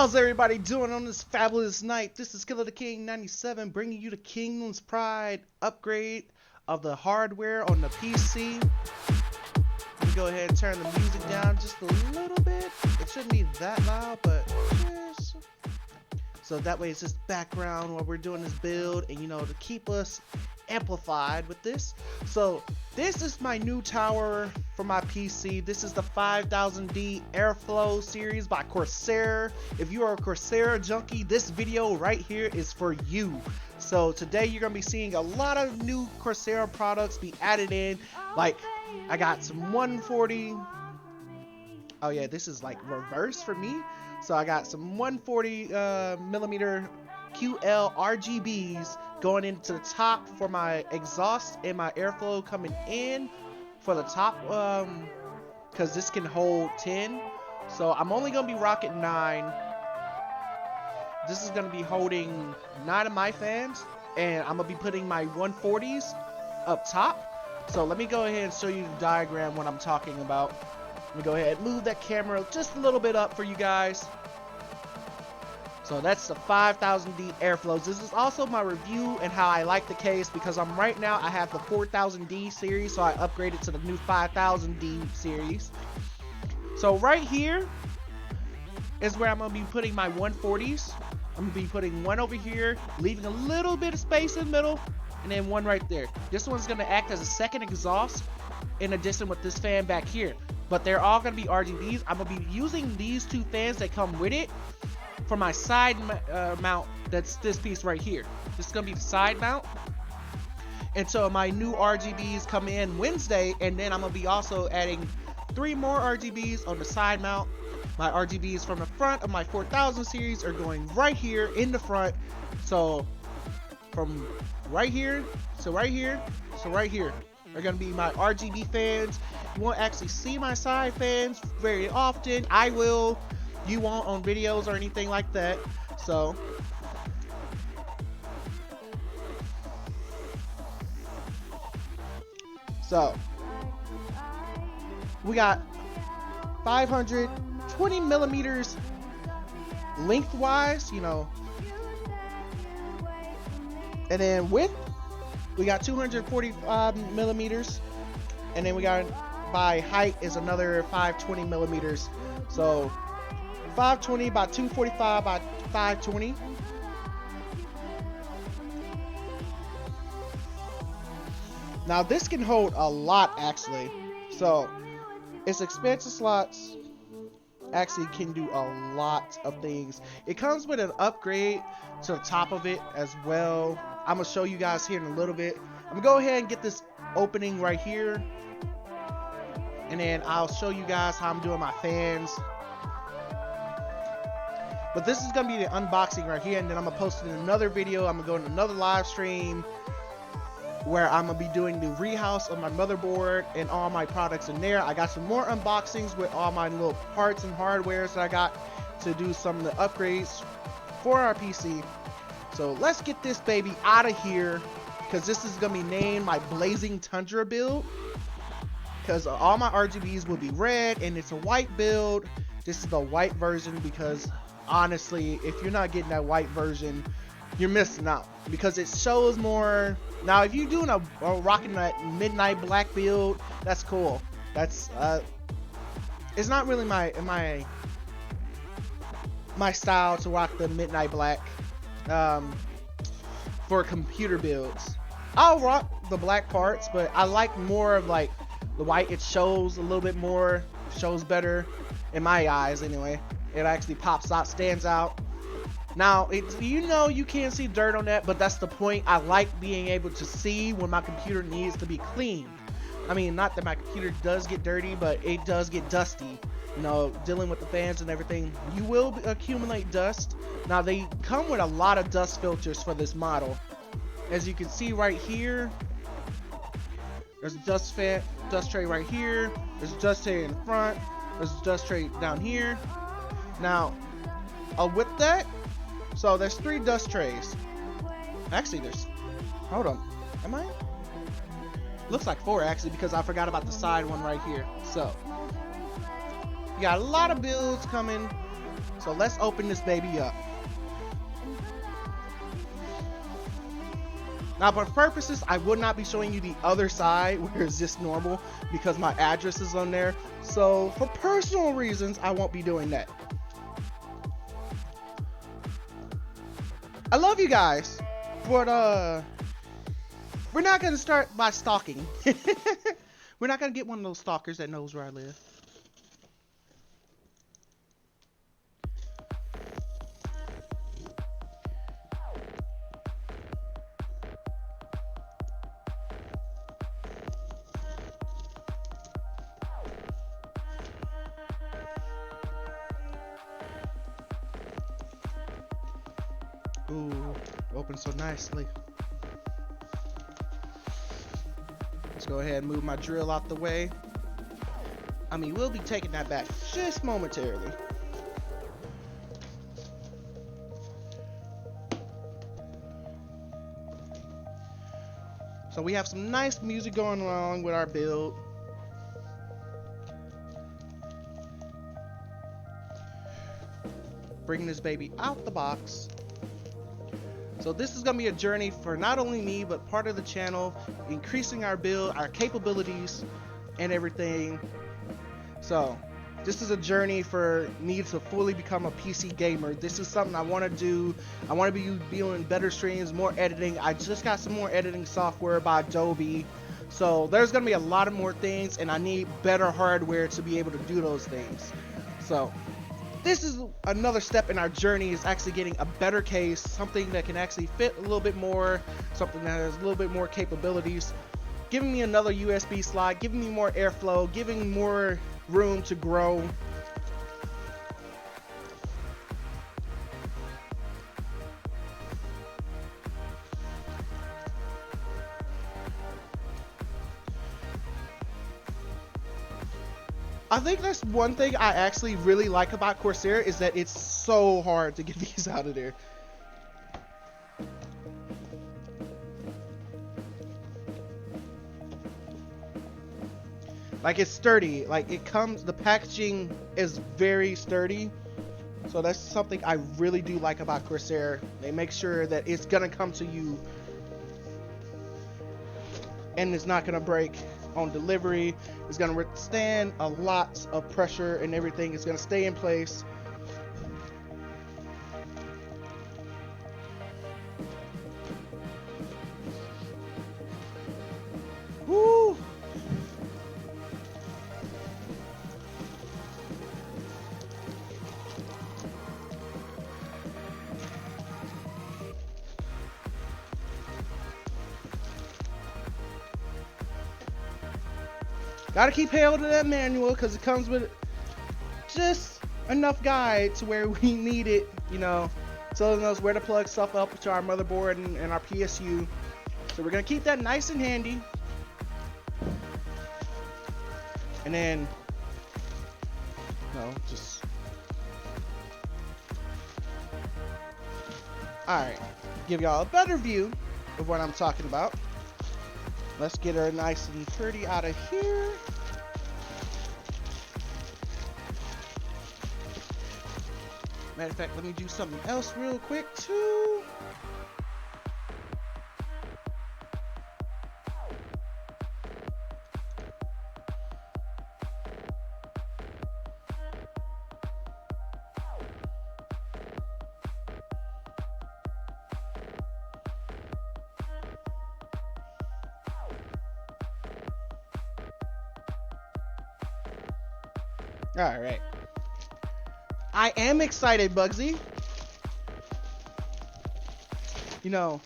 How's everybody doing on this fabulous night? This is Killer the King 97 bringing you the Kingdom's Pride upgrade of the hardware on the PC. Let me go ahead and turn the music down just a little bit. It shouldn't be that loud, but just... so that way it's just background while we're doing this build, and to keep us amplified with this. So this is my new tower for my PC. This is the 5000D Airflow series by Corsair. If you are a Corsair junkie, this video right here is for you. So today you're gonna be seeing a lot of new Corsair products be added in. Like I got some 140. Oh yeah, this is like reverse for me. So I got some 140 millimeter QL RGBs going into the top for my exhaust and my airflow coming in for the top, because this can hold 10. So I'm only gonna be rocking 9. This is gonna be holding 9 of my fans, and I'm gonna be putting my 140s up top. So let me go ahead and show you the diagram what I'm talking about. Let me go ahead and move that camera just a little bit up for you guys. So that's the 5000D Airflows. This is also my review and how I like the case, because right now I have the 4000D series, so I upgraded to the new 5000D series. So right here is where I'm going to be putting my 140s. I'm going to be putting one over here, leaving a little bit of space in the middle, and then one right there. This one's going to act as a second exhaust in addition with this fan back here. But they're all going to be RGBs. I'm going to be using these two fans that come with it for my side mount. That's this piece right here. This is gonna be the side mount, and so my new RGBs come in Wednesday, and then I'm gonna be also adding 3 more RGBs on the side mount. My RGBs from the front of my 4000 series are going right here in the front. So from right here to right here to right here are gonna be my RGB fans. You won't actually see my side fans very often. I will. You won't on videos or anything like that. So we got 520 millimeters lengthwise, and then width we got 245 millimeters, and then we got by height is another 520 millimeters. So 520 by 245 by 520. Now this can hold a lot actually. So its expansion slots actually can do a lot of things. It comes with an upgrade to the top of it as well. I'm gonna show you guys here in a little bit. I'm gonna go ahead and get this opening right here, and then I'll show you guys how I'm doing my fans. But this is going to be the unboxing right here, and then I'm going to post it in another video. I'm going to go in another live stream where I'm going to be doing the rehouse of my motherboard and all my products in there. I got some more unboxings with all my little parts and hardwares that I got to do some of the upgrades for our PC. So let's get this baby out of here, because this is going to be named my Blazing Tundra build, because all my RGBs will be red, and it's a white build. This is the white version, because honestly, if you're not getting that white version, you're missing out, because it shows more. Now if you're doing a rocking that midnight black build, that's cool. That's it's not really my style to rock the midnight black for computer builds. I'll rock the black parts, but I like more of like the white. It shows a little bit more, shows better in my eyes anyway. It actually pops out, stands out. Now, you can't see dirt on that, but that's the point. I like being able to see when my computer needs to be cleaned. I mean, not that my computer does get dirty, but it does get dusty. Dealing with the fans and everything, you will accumulate dust. Now, they come with a lot of dust filters for this model. As you can see right here, there's a dust tray right here. There's a dust tray in the front. There's a dust tray down here. Now, with that, so there's 3 dust trays. Actually, hold on, am I? Looks like 4 actually, because I forgot about the side one right here. So, you got a lot of builds coming So let's open this baby up. Now, for purposes, I would not be showing you the other side where it's just normal because my address is on there. So for personal reasons, I won't be doing that. I love you guys, but we're not gonna start by stalking. We're not gonna get one of those stalkers that knows where I live. Ooh, open so nicely. Let's go ahead and move my drill out the way. I mean, we'll be taking that back just momentarily. So we have some nice music going along with our build. Bringing this baby out the box. So this is going to be a journey for not only me, but part of the channel, increasing our build, our capabilities, and everything. So this is a journey for me to fully become a PC gamer. This is something I want to do. I want to be doing better streams, more editing. I just got some more editing software by Adobe. So there's going to be a lot of more things, and I need better hardware to be able to do those things. So this is another step in our journey, is actually getting a better case, something that can actually fit a little bit more, something that has a little bit more capabilities, giving me another USB slot, giving me more airflow, giving more room to grow. I think that's one thing I actually really like about Corsair, is that it's so hard to get these out of there. Like, it's sturdy. Like, it comes, the packaging is very sturdy. So that's something I really do like about Corsair. They make sure that it's gonna come to you and it's not gonna break on delivery. It's gonna withstand a lot of pressure and everything. It's gonna stay in place. Woo! Gotta keep held to that manual because it comes with just enough guide to where we need it, you know, telling us where to plug stuff up to our motherboard and our PSU. So we're gonna keep that nice and handy. And then, no, just, alright, give y'all a better view of what I'm talking about. Let's get her nice and pretty out of here. Matter of fact, let me do something else real quick too. All right. I am excited, Bugsy. You know,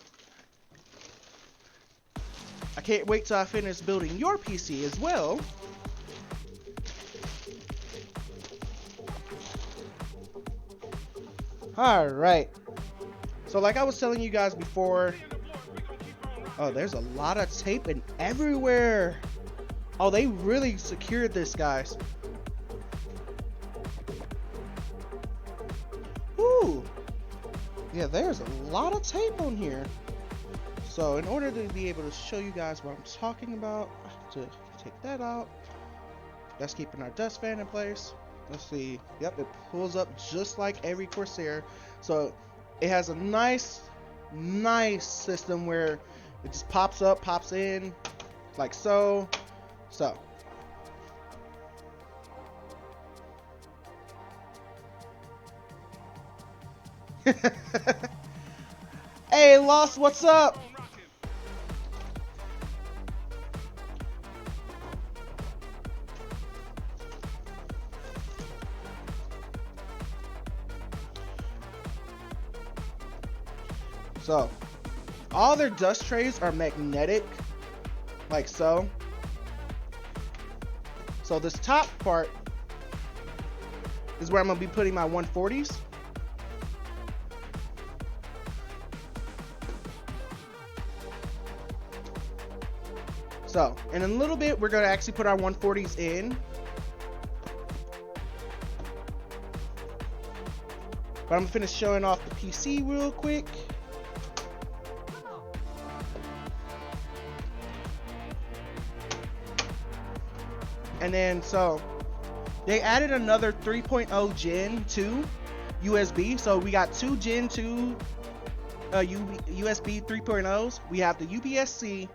I can't wait till I finish building your PC as well. All right. So like I was telling you guys before, oh, there's a lot of taping everywhere. Oh, they really secured this, guys. Ooh. Yeah, there's a lot of tape on here. So in order to be able to show you guys what I'm talking about, I have to take that out. That's keeping our dust fan in place. let's see. Yep, it pulls up just like every Corsair. So it has a nice system where it just pops up, pops in, like so. So hey, Lost, what's up? So all their dust trays are magnetic, like so. So this top part is where I'm gonna be putting my 140s. So, in a little bit, we're gonna actually put our 140s in. But I'm gonna finish showing off the PC real quick. And then, so, they added another 3.0 Gen 2 USB. So we got two Gen 2 USB 3.0s. We have the UPS-C.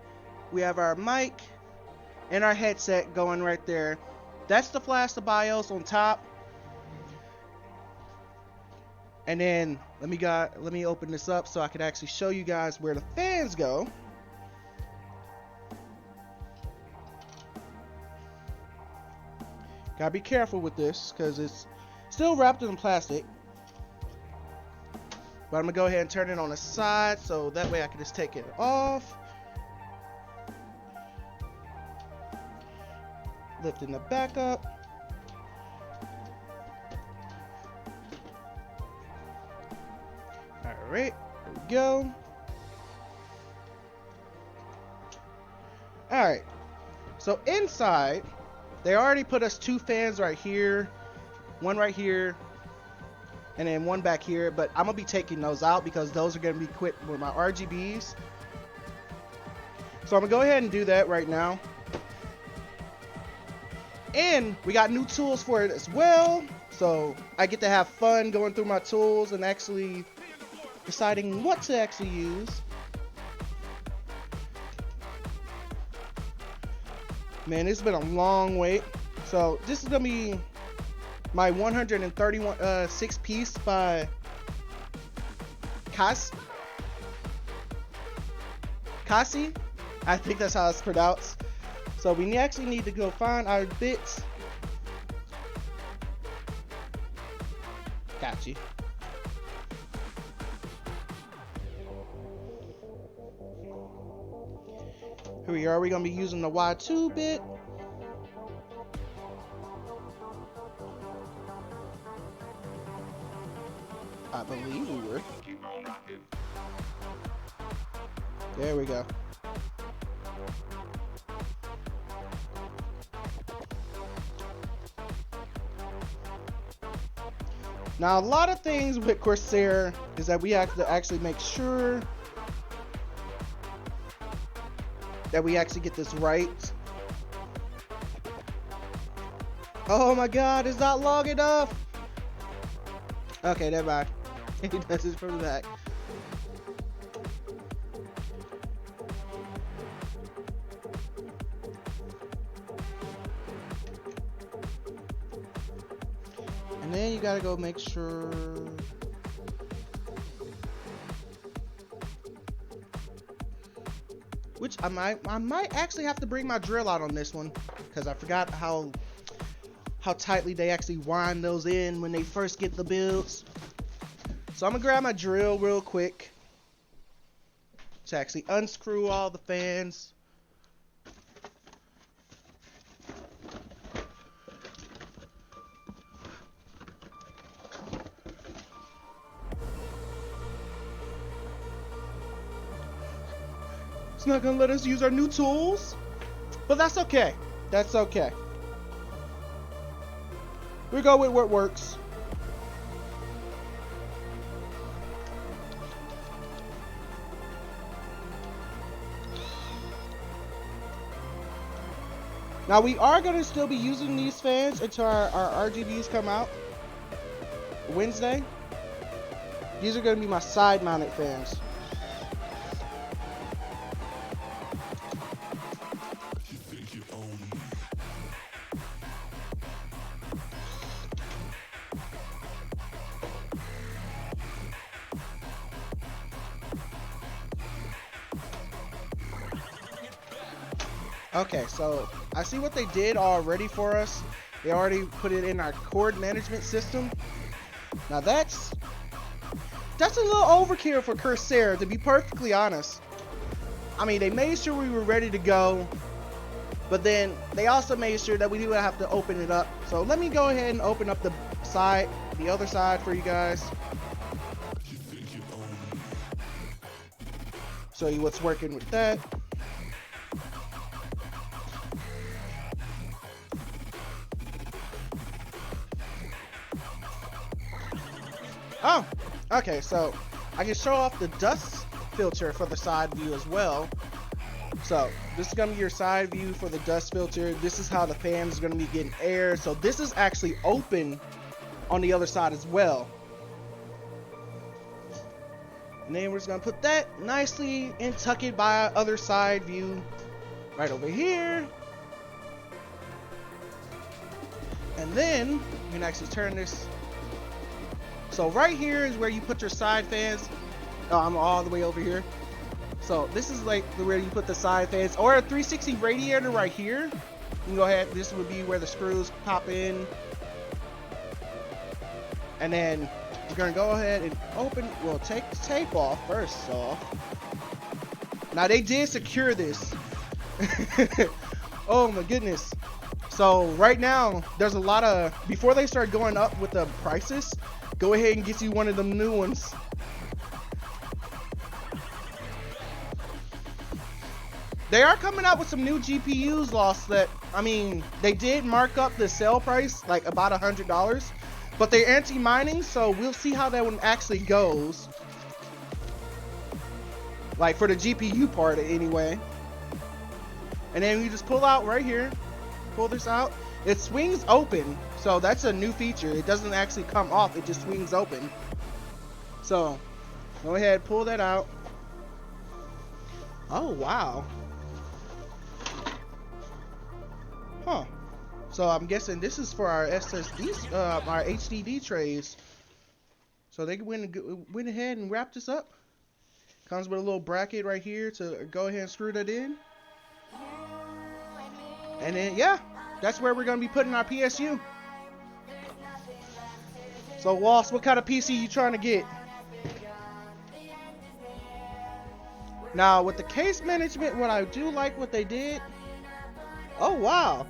We have our mic and our headset going right there. That's the flash, the BIOS on top. And then let me open this up so I could actually show you guys where the fans go. Gotta be careful with this because it's still wrapped in plastic. But I'm gonna go ahead and turn it on the side so that way I can just take it off. Lifting the back up. Alright, there we go. Alright, so inside, they already put us two fans right here, and then one back here, but I'm gonna be taking those out because those are gonna be equipped with my RGBs. So I'm gonna go ahead and do that right now. And we got new tools for it as well, so I get to have fun going through my tools and actually deciding what to actually use. Man, it's been a long wait. So this is gonna be my 131 6-piece by Kasi. I think that's how it's pronounced. So we actually need to go find our bits. Got you. Here we are. We're gonna be using the Y2 bit. I believe we were. There we go. Now, a lot of things with Corsair is that we have to actually make sure that we actually get this right. Oh my god, it's not long enough. Okay, never mind. He does it from the back. And then you gotta go make sure. Which I might actually have to bring my drill out on this one because I forgot how tightly they actually wind those in when they first get the builds. So I'm gonna grab my drill real quick to actually unscrew all the fans. It's not gonna let us use our new tools, but that's okay. That's okay. We go with what works. Now we are going to still be using these fans until our RGBs come out Wednesday. These are going to be my side mounted fans. Okay, so I see what they did already for us. They already put it in our cord management system. Now that's a little overkill for Corsair, to be perfectly honest. I mean, they made sure we were ready to go, but then they also made sure that we didn't have to open it up. So let me go ahead and open up the other side for you guys. Show you what's working with that. Oh, okay, so I can show off the dust filter for the side view as well. So this is gonna be your side view for the dust filter. This is how the fan is gonna be getting air. So this is actually open on the other side as well. And then we're just gonna put that nicely and tuck it by our other side view right over here. And then you can actually turn this. So right here is where you put your side fans. Oh, I'm all the way over here. So this is like where you put the side fans, or a 360 radiator right here. You can go ahead, this would be where the screws pop in. And then we're gonna go ahead and open, we'll take the tape off first off. Now they did secure this. Oh my goodness. So right now, there's a lot of, before they start going up with the prices, go ahead and get you one of them new ones. They are coming out with some new GPUs, Lost, that, I mean, they did mark up the sale price like about $100, but they're anti-mining, so we'll see how that one actually goes. Like for the GPU part anyway. And then you just pull out right here, pull this out. It swings open, so that's a new feature. It doesn't actually come off, it just swings open. So go ahead, pull that out. Oh wow. Huh. So I'm guessing this is for our SSDs, our HDD trays. So they went ahead and wrapped this up. Comes with a little bracket right here to go ahead and screw that in. And then yeah, that's where we're gonna be putting our PSU. So Lost, what kind of PC you trying to get? Now with the case management, what I do like what they did. Oh wow.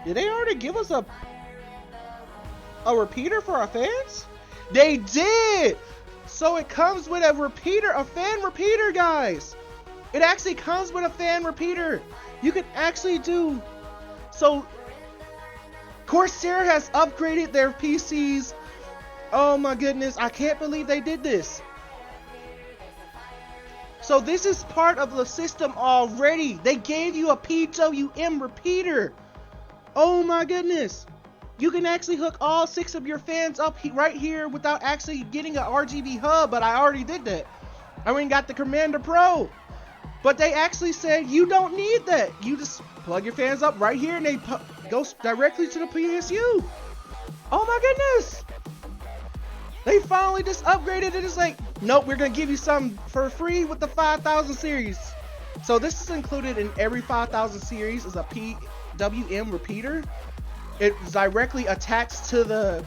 Did they already give us a repeater for our fans? They did! So it comes with a repeater, a fan repeater, guys. It actually comes with a fan repeater. You can actually do. So Corsair has upgraded their PCs. Oh my goodness, I can't believe they did this. So this is part of the system already. They gave you a PWM repeater. Oh my goodness. You can actually hook all 6 of your fans up right here without actually getting an RGB hub, but I already did that. I went and got the Commander Pro. But they actually said you don't need that. You just plug your fans up right here and they go directly to the PSU. Oh my goodness. They finally just upgraded it. It's like, nope, we're going to give you some for free with the 5000 series. So this is included in every 5000 series is a PWM repeater. It's directly attached to the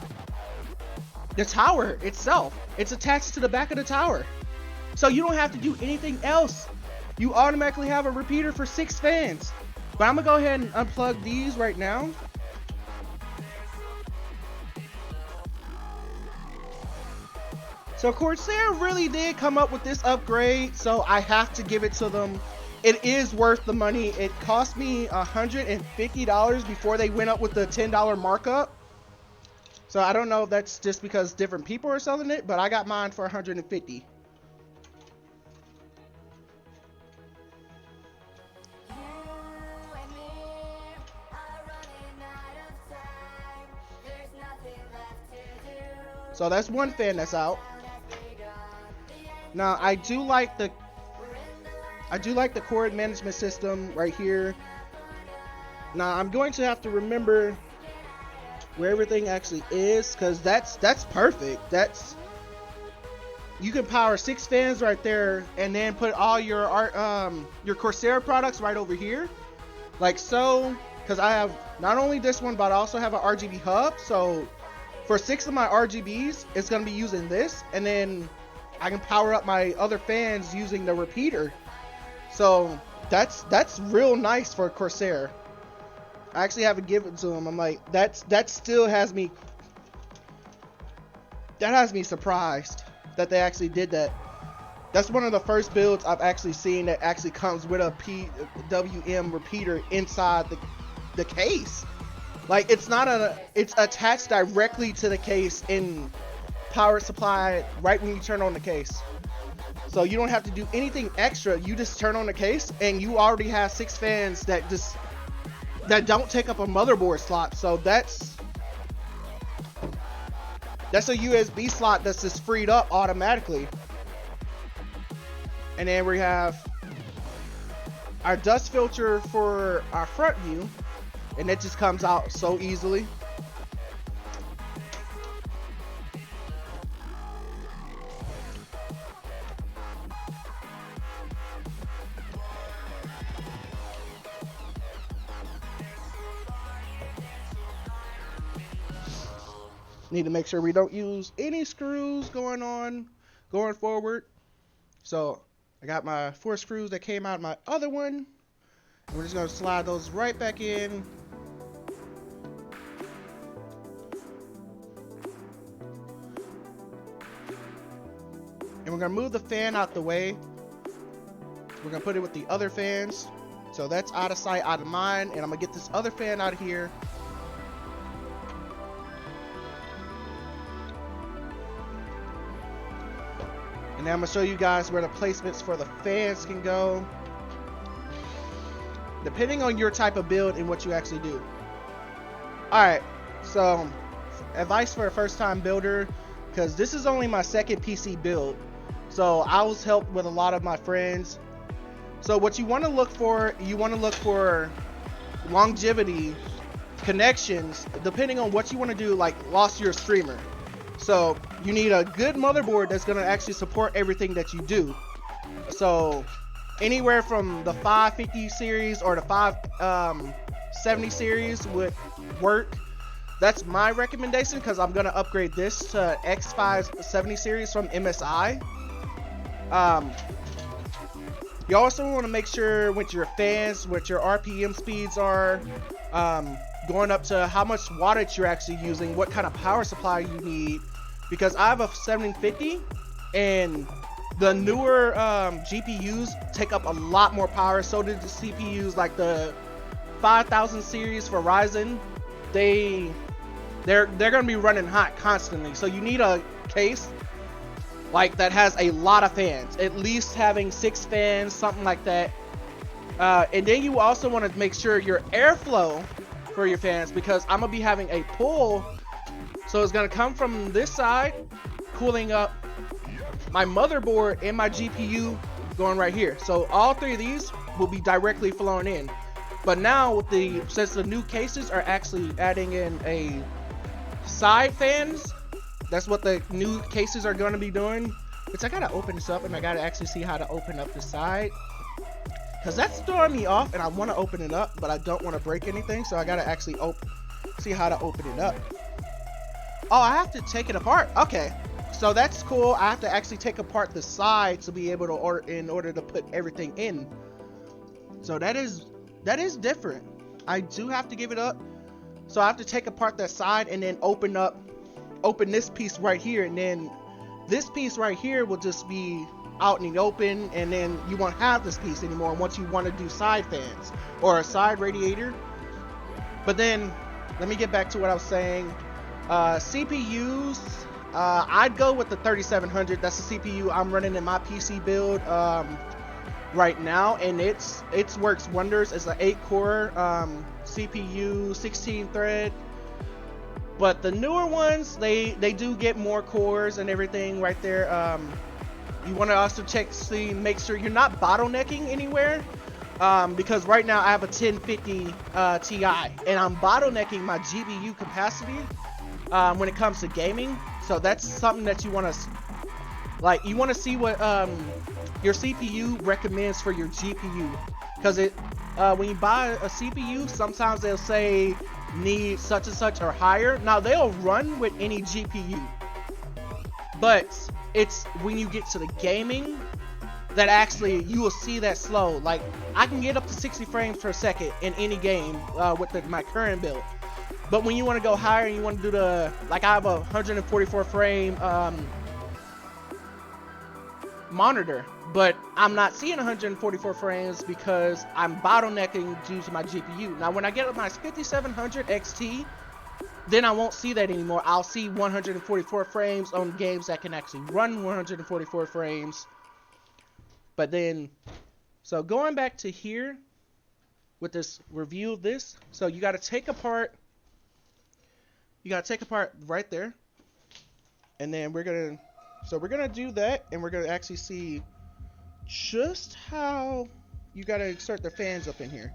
tower itself. It's attached to the back of the tower. So you don't have to do anything else. You automatically have a repeater for 6 fans. But I'm going to go ahead and unplug these right now. So Corsair really did come up with this upgrade, so I have to give it to them. It is worth the money. It cost me $150 before they went up with the $10 markup. So I don't know if that's just because different people are selling it, but I got mine for $150. So that's one fan that's out. Now I do like the cord management system right here. Now I'm going to have to remember where everything actually is, because that's perfect. That's, you can power 6 fans right there, and then put all your Corsair products right over here, like so. Because I have not only this one, but I also have an RGB hub. So for 6 of my RGBs, it's gonna be using this, and then I can power up my other fans using the repeater. So that's real nice for Corsair. I actually haven't given it to him. I'm like, that still has me surprised that they actually did that. That's one of the first builds I've actually seen that actually comes with a PWM repeater inside the case. Like, it's attached directly to the case in power supply right when you turn on the case. So you don't have to do anything extra. You just turn on the case and you already have 6 fans that don't take up a motherboard slot. So that's a USB slot that's just freed up automatically. And then we have our dust filter for our front view, and it just comes out so easily. Need to make sure we don't use any screws going forward. So I got my 4 screws that came out of my other one. And we're just gonna slide those right back in. And we're gonna move the fan out the way. We're gonna put it with the other fans. So that's out of sight, out of mind. And I'm gonna get this other fan out of here. And now I'm gonna show you guys where the placements for the fans can go, depending on your type of build and what you actually do. Alright, so advice for a first time builder, because this is only my second PC build, so I was helped with a lot of my friends. So what you want to look for, longevity, connections, depending on what you want to do, like lost your streamer. So you need a good motherboard that's going to actually support everything that you do. So anywhere from the 550 series or the 570 series would work. That's my recommendation, because I'm going to upgrade this to X570 series from MSI. You also want to make sure with your fans, what your RPM speeds are, going up to how much wattage you're actually using, what kind of power supply you need. Because I have a 750, and the newer GPUs take up a lot more power. So do the CPUs, like the 5000 series for Ryzen. They're gonna be running hot constantly. So you need a case like that has a lot of fans, at least having 6 fans, something like that. And then you also want to make sure your airflow for your fans, because I'm gonna be having a pull. So it's gonna come from this side, cooling up my motherboard and my GPU going right here. So all 3 of these will be directly flowing in. But now since the new cases are actually adding in a side fans, that's what the new cases are going to be doing. Which I gotta open this up, and I gotta actually see how to open up the side, because that's throwing me off, and I want to open it up, but I don't want to break anything. So I gotta actually see how to open it up. Oh, I have to take it apart. Okay, so that's cool. I have to actually take apart the side to be able to in order to put everything in. So that is different. I do have to give it up. So I have to take apart that side and then open this piece right here, and then this piece right here will just be out in the open, and then you won't have this piece anymore once you want to do side fans or a side radiator. But then let me get back to what I was saying. CPUs, I'd go with the 3700. That's the CPU I'm running in my PC build right now, and it works wonders. It's an 8-core CPU, 16 thread. But the newer ones, they do get more cores and everything right there. You want to also check, see, make sure you're not bottlenecking anywhere. Because right now I have a 1050 Ti, and I'm bottlenecking my GPU capacity when it comes to gaming. So that's something that you want to, like, you want to see what your CPU recommends for your GPU. Because when you buy a CPU, sometimes they'll say need such and such or higher. Now they'll run with any GPU, but it's when you get to the gaming that actually you will see that slow. Like, I can get up to 60 frames per second in any game with my current build. But when you want to go higher and you want to do the, like, I have a 144 frame monitor, but I'm not seeing 144 frames because I'm bottlenecking due to my GPU. Now when I get up my 5700 XT, then I won't see that anymore. I'll see 144 frames on games that can actually run 144 frames. But then, so going back to here with this review of this, so you got to take apart right there, and then we're gonna do that, and we're gonna actually see just how you gotta insert the fans up in here.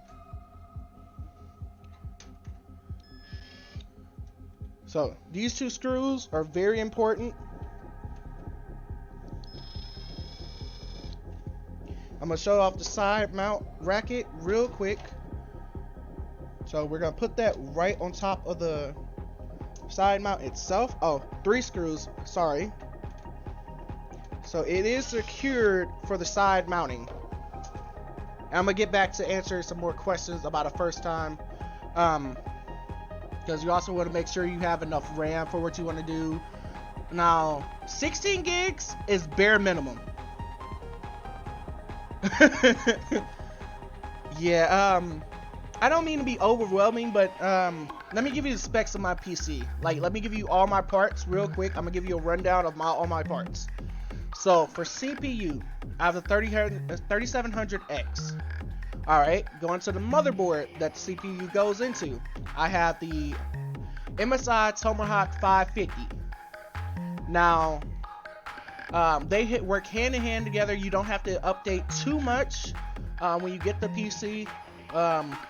So these two screws are very important. I'm gonna show off the side mount bracket real quick. So we're gonna put that right on top of the side mount itself. Oh, 3 screws, sorry. So it is secured for the side mounting. And I'm gonna get back to answering some more questions about a first time, because you also want to make sure you have enough RAM for what you want to do. Now 16 gigs is bare minimum. Yeah, I don't mean to be overwhelming, but let me give you the specs of my PC. Like, let me give you all my parts real quick. I'm gonna give you a rundown of all my parts. So for CPU, I have the 3700X. Alright, going to the motherboard that the CPU goes into, I have the MSI Tomahawk 550. Now, they work hand in hand together. You don't have to update too much when you get the PC,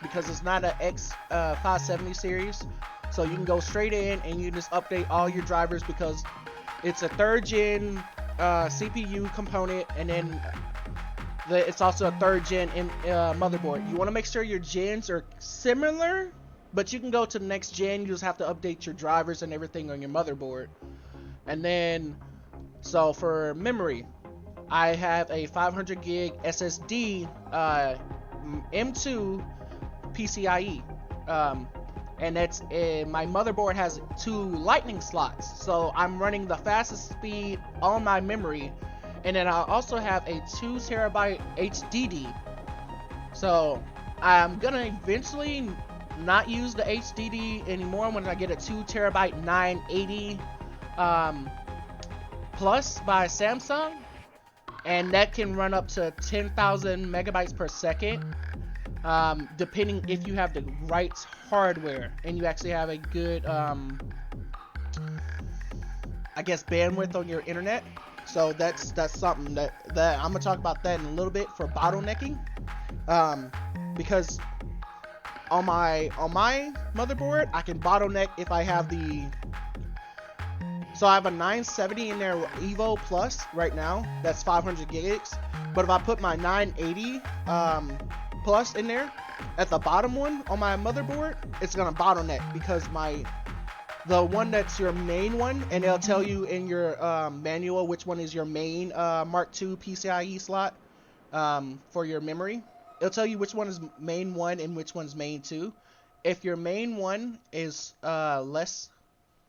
because it's not an X570 series. So you can go straight in and you just update all your drivers, because it's a 3rd gen CPU component, and then it's also a 3rd gen motherboard. You want to make sure your gens are similar, but you can go to the next gen. You just have to update your drivers and everything on your motherboard. And then, so for memory, I have a 500 gig SSD M2 PCIe, and that's my motherboard has 2 lightning slots, so I'm running the fastest speed on my memory. And then I also have a 2 terabyte HDD. So I'm gonna eventually not use the HDD anymore when I get a 2 terabyte 980 plus by Samsung, and that can run up to 10,000 megabytes per second, depending if you have the right hardware and you actually have a good I guess bandwidth on your internet. So that's something that I'm gonna talk about that in a little bit for bottlenecking, because on my motherboard I can bottleneck if I have the, so I have a 970 in there Evo Plus right now, that's 500 gigs. But if I put my 980 Plus in there at the bottom one on my motherboard, it's gonna bottleneck, because the one that's your main one, and it'll tell you in your manual which one is your main Mark II PCIe slot for your memory. It'll tell you which one is main 1 and which one's main 2. If your main 1 is less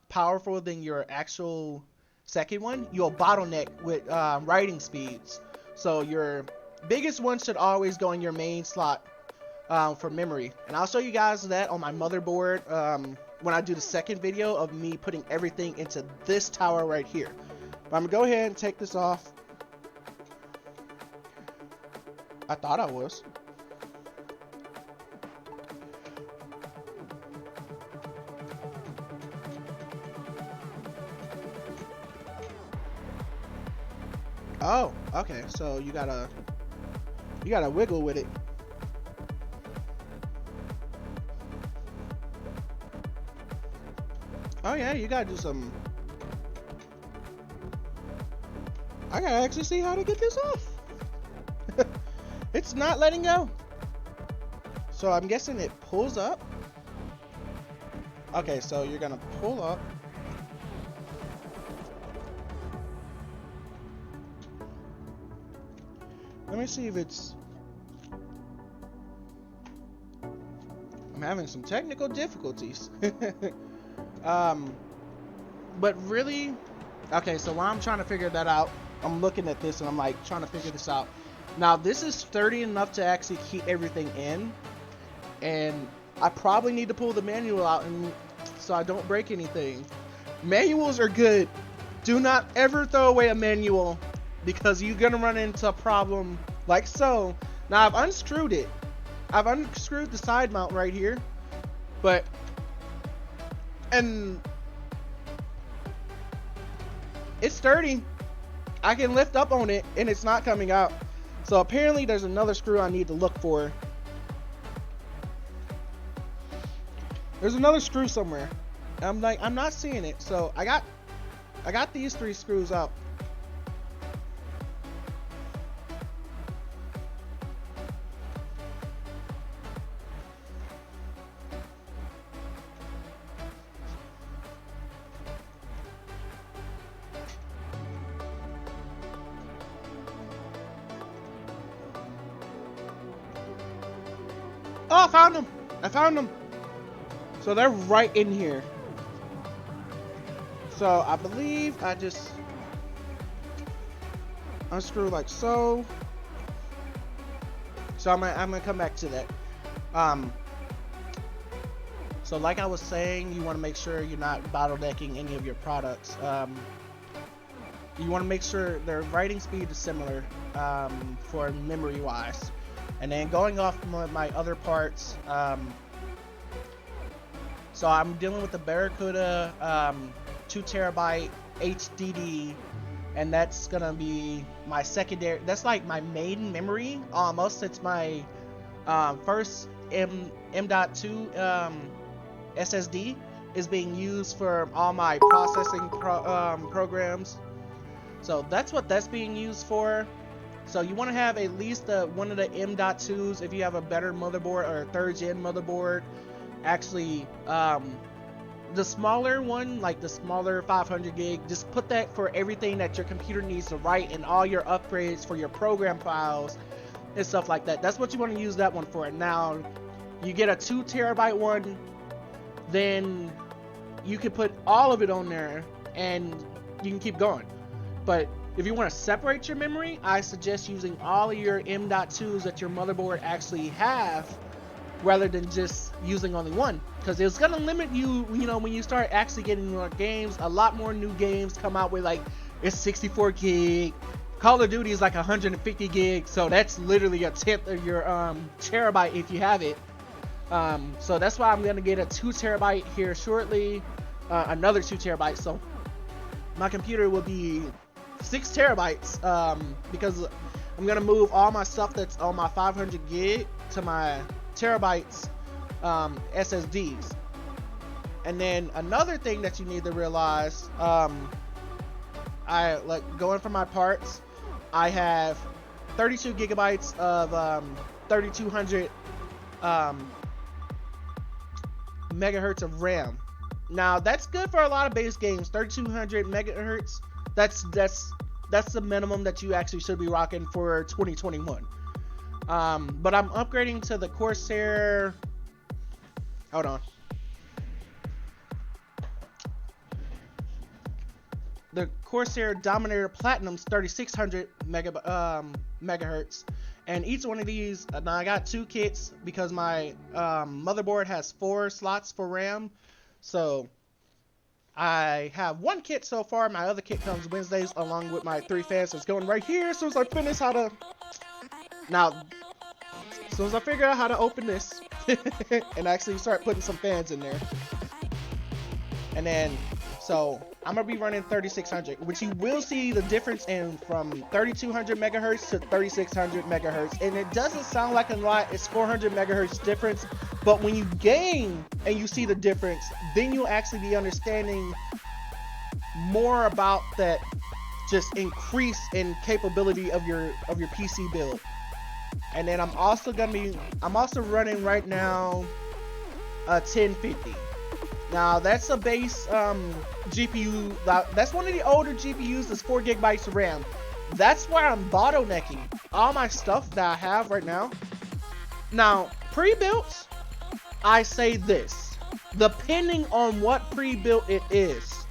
powerful than your actual second one, you'll bottleneck with writing speeds. So your biggest one should always go in your main slot for memory. And I'll show you guys that on my motherboard when I do the second video of me putting everything into this tower right here. But I'm gonna go ahead and take this off. I thought I was. Oh, okay. So you gotta wiggle with it. Oh yeah, you gotta do some. I gotta actually see how to get this off. It's not letting go. So I'm guessing it pulls up. Okay, so you're gonna pull up. Let me see if it's... I'm having some technical difficulties. But really... Okay, so while I'm trying to figure that out, I'm looking at this and I'm like trying to figure this out. Now, this is sturdy enough to actually keep everything in. And I probably need to pull the manual out and so I don't break anything. Manuals are good. Do not ever throw away a manual because you're gonna run into a problem like so. Now I've unscrewed it. I've unscrewed the side mount right here, and it's sturdy. I can lift up on it and it's not coming out. So apparently there's another screw I need to look for. There's another screw somewhere. I'm not seeing it. So I got these 3 screws up. Oh, I found them. I found them. So they're right in here. So I believe I just unscrew like so. So I'm gonna come back to that. So like I was saying, you want to make sure you're not bottlenecking any of your products. You want to make sure their writing speed is similar for memory wise. And then going off my other parts, so I'm dealing with the Barracuda 2TB HDD, and that's gonna be my secondary. That's like my main memory almost. It's my first M.2 SSD is being used for all my processing programs. So that's what that's being used for. So you want to have at least one of the M.2s if you have a better motherboard or a 3rd gen motherboard. Actually, the smaller one, like the smaller 500 gig, just put that for everything that your computer needs to write and all your upgrades for your program files and stuff like that. That's what you want to use that one for. Now, you get a 2TB one, then you can put all of it on there and you can keep going. But if you want to separate your memory, I suggest using all of your M.2s that your motherboard actually have rather than just using only one, because it's going to limit you, when you start actually getting more games. A lot more new games come out with like it's 64 gig. Call of Duty is like 150 gig, so that's literally a tenth of your terabyte if you have it. So that's why I'm going to get a 2TB here shortly, another 2TB, so my computer will be 6 terabytes, because I'm gonna move all my stuff that's on my 500 gig to my terabytes SSDs. And then another thing that you need to realize, I like going for my parts, I have 32 gigabytes of 3200 megahertz of RAM. Now that's good for a lot of base games. 3200 megahertz. That's the minimum that you actually should be rocking for 2021. But I'm upgrading to the Corsair. Hold on. The Corsair Dominator Platinum's 3600 megahertz, and each one of these. Now I got 2 kits because my motherboard has 4 slots for RAM, so I have 1 kit so far. My other kit comes Wednesdays along with my 3 fans. It's going right here as soon as I finish how to... Now, as soon as I figure out how to open this and actually start putting some fans in there. And then, so I'm gonna be running 3600, which you will see the difference in from 3200 megahertz to 3600 megahertz. And it doesn't sound like a lot, it's 400 megahertz difference, but when you game and you see the difference, then you'll actually be understanding more about that just increase in capability of your PC build. And then I'm also running right now a 1050. Now that's a base GPU. That's one of the older GPUs. That's 4 gigabytes of RAM. That's where I'm bottlenecking all my stuff that I have right now. Now pre-built, I say this, depending on what pre-built it is.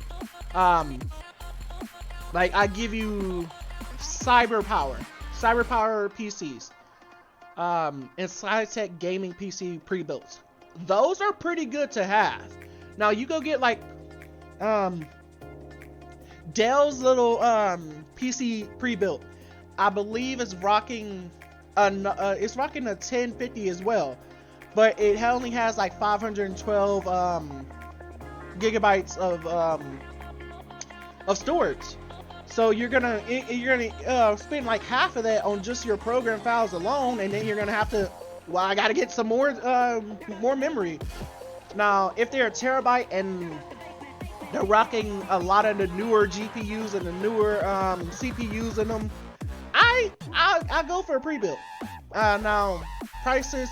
Like I give you cyber power PCs, and Skytech gaming PC pre-built. Those are pretty good to have. Now you go get like Dell's little PC pre-built. I believe it's rocking a 1050 as well, but it only has like 512 gigabytes of storage. So you're gonna spend like half of that on just your program files alone, and then you're gonna have to, well, I gotta get some more memory. Now, if they're a terabyte and they're rocking a lot of the newer GPUs and the newer CPUs in them, I go for a pre-built. Now, prices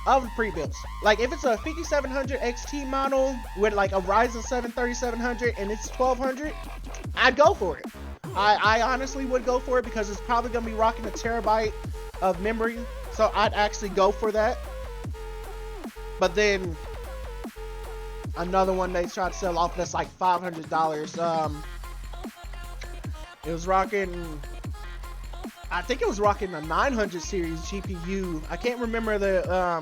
of pre-builts, like if it's a 5700 XT model with like a Ryzen 7 3700 and it's 1200, I'd go for it. I honestly would go for it because it's probably gonna be rocking a terabyte of memory, so I'd actually go for that. But then another one they tried to sell off that's like $500. It was rocking, I think it was rocking a 900 series GPU. I can't remember the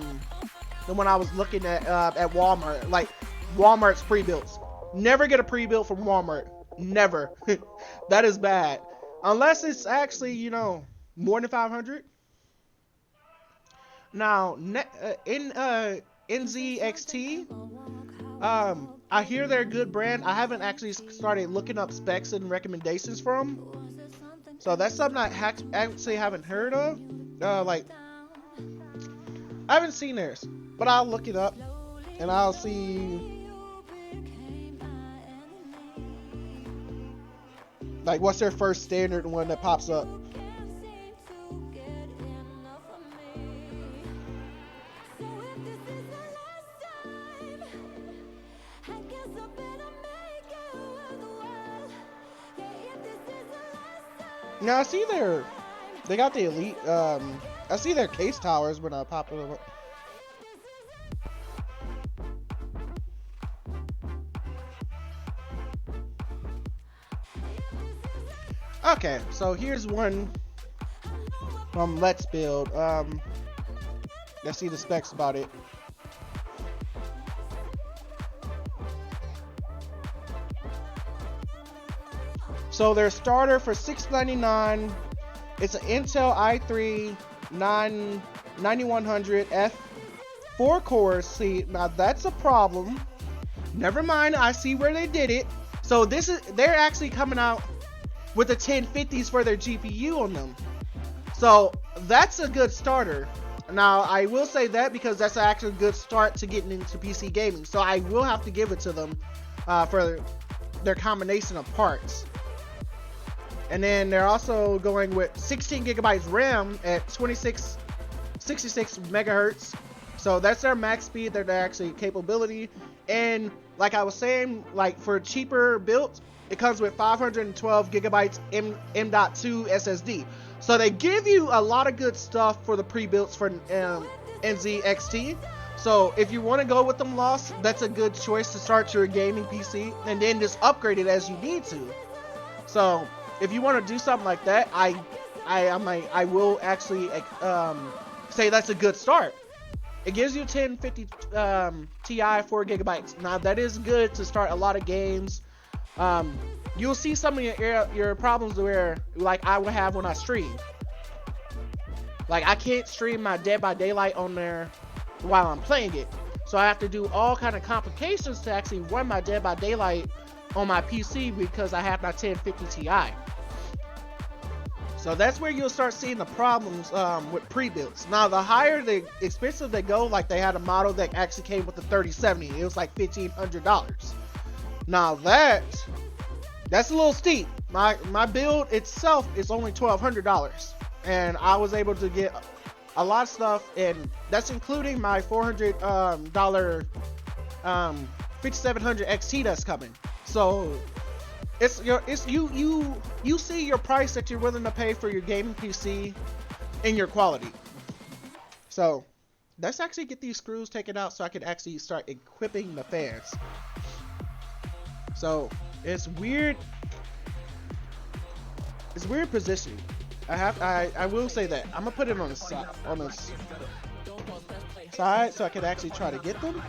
one I was looking at Walmart. Like Walmart's pre-builts. Never get a pre-built from Walmart. Never. That is bad. Unless it's actually, you know, more than 500. Now, in NZXT, I hear they're a good brand. I haven't actually started looking up specs and recommendations from. So that's something I actually haven't heard of. Like, I haven't seen theirs, but I'll look it up and I'll see like what's their first standard one that pops up. Now I see they got the elite, I see their case towers when I pop it up. Okay, so here's one from Let's Build. Let's see the specs about it. So their starter for $699, it's an Intel i3 9100F 4 cores. See, now that's a problem. Never mind, I see where they did it. So they're actually coming out with the 1050s for their GPU on them. So that's a good starter. Now I will say that because that's actually a good start to getting into PC gaming. So I will have to give it to them for their combination of parts. And then they're also going with 16 gigabytes RAM at 66 megahertz. So that's their max speed, their actually capability. And like I was saying, like for cheaper builds, it comes with 512 gigabytes M.2 SSD. So they give you a lot of good stuff for the pre-builts for NZXT. So if you want to go with them lost, that's a good choice to start your gaming PC and then just upgrade it as you need to. So if you want to do something like that, I will actually say that's a good start. It gives you 1050 Ti 4 gigabytes. Now that is good to start a lot of games. You'll see some of your problems where, like I would have when I stream. Like I can't stream my Dead by Daylight on there while I'm playing it. So I have to do all kind of complications to actually run my Dead by Daylight on my PC because I have my 1050 Ti. So that's where you'll start seeing the problems with pre-builds. Now, the higher the expensive they go, like they had a model that actually came with the 3070. It was like $1,500. Now that's a little steep. My build itself is only $1,200, and I was able to get a lot of stuff, and that's including my $400 5700 XT that's coming. So you see your price that you're willing to pay for your gaming PC and your quality. So let's actually get these screws taken out so I can actually start equipping the fans. So it's weird. It's weird positioning. I will say that I'm gonna put it on the side, so I can actually try to get them.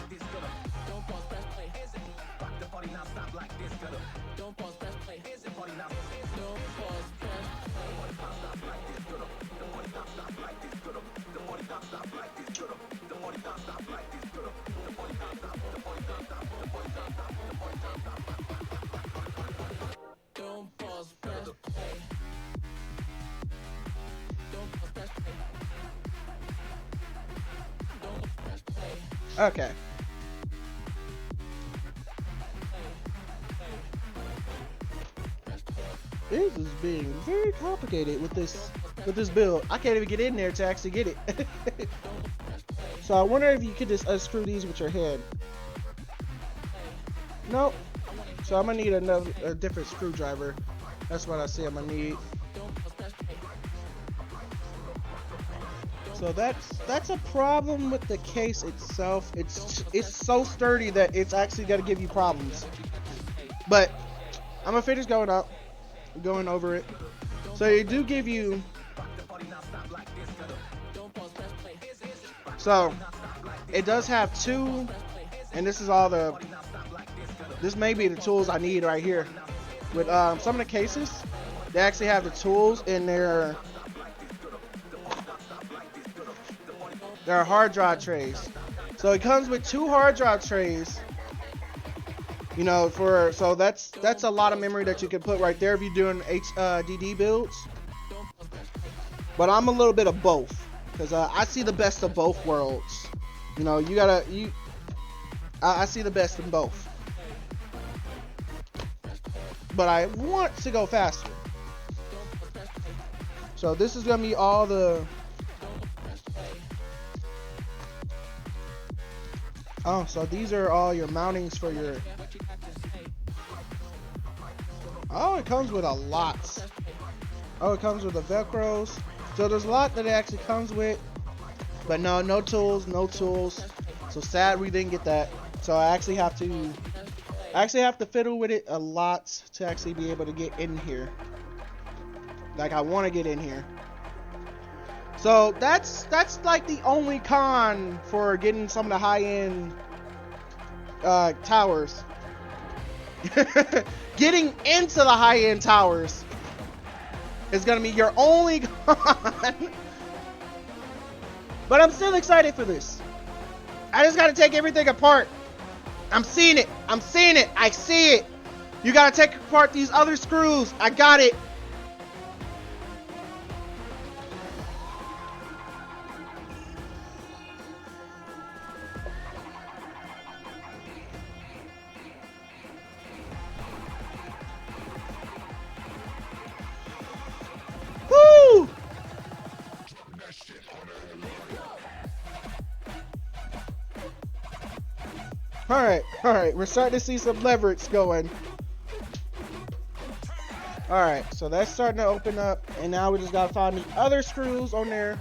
Okay. This is being very complicated with this build. I can't even get in there to actually get it. So I wonder if you could just unscrew these with your hand. Nope. So I'm gonna need a different screwdriver. That's what I see I'm gonna need. So that's a problem with the case itself. It's so sturdy that it's actually gonna give you problems. But I'm gonna finish going over it. So they do give you. So it does have two, and this is all the. This may be the tools I need right here. With some of the cases, they actually have the tools in their hard drive trays. So it comes with two hard drive trays. You know, so that's a lot of memory that you can put right there if you're doing HDD builds. But I'm a little bit of both because I see the best of both worlds. You know, I see the best in both. But I want to go faster. So this is gonna be all the. Oh, so these are all your mountings for your. Oh, it comes with a lot. Oh, it comes with the Velcros. So there's a lot that it actually comes with. But no tools. So sad we didn't get that. So I actually have to fiddle with it a lot to actually be able to get in here. Like I want to get in here. So that's like the only con for getting some of the high-end towers. Getting into the high-end towers is gonna be your only con. But I'm still excited for this. I just gotta take everything apart. I'm seeing it. I see it. You gotta take apart these other screws. I got it. Woo! Alright, we're starting to see some leverage going. Alright, so that's starting to open up, and now we just gotta find the other screws on there.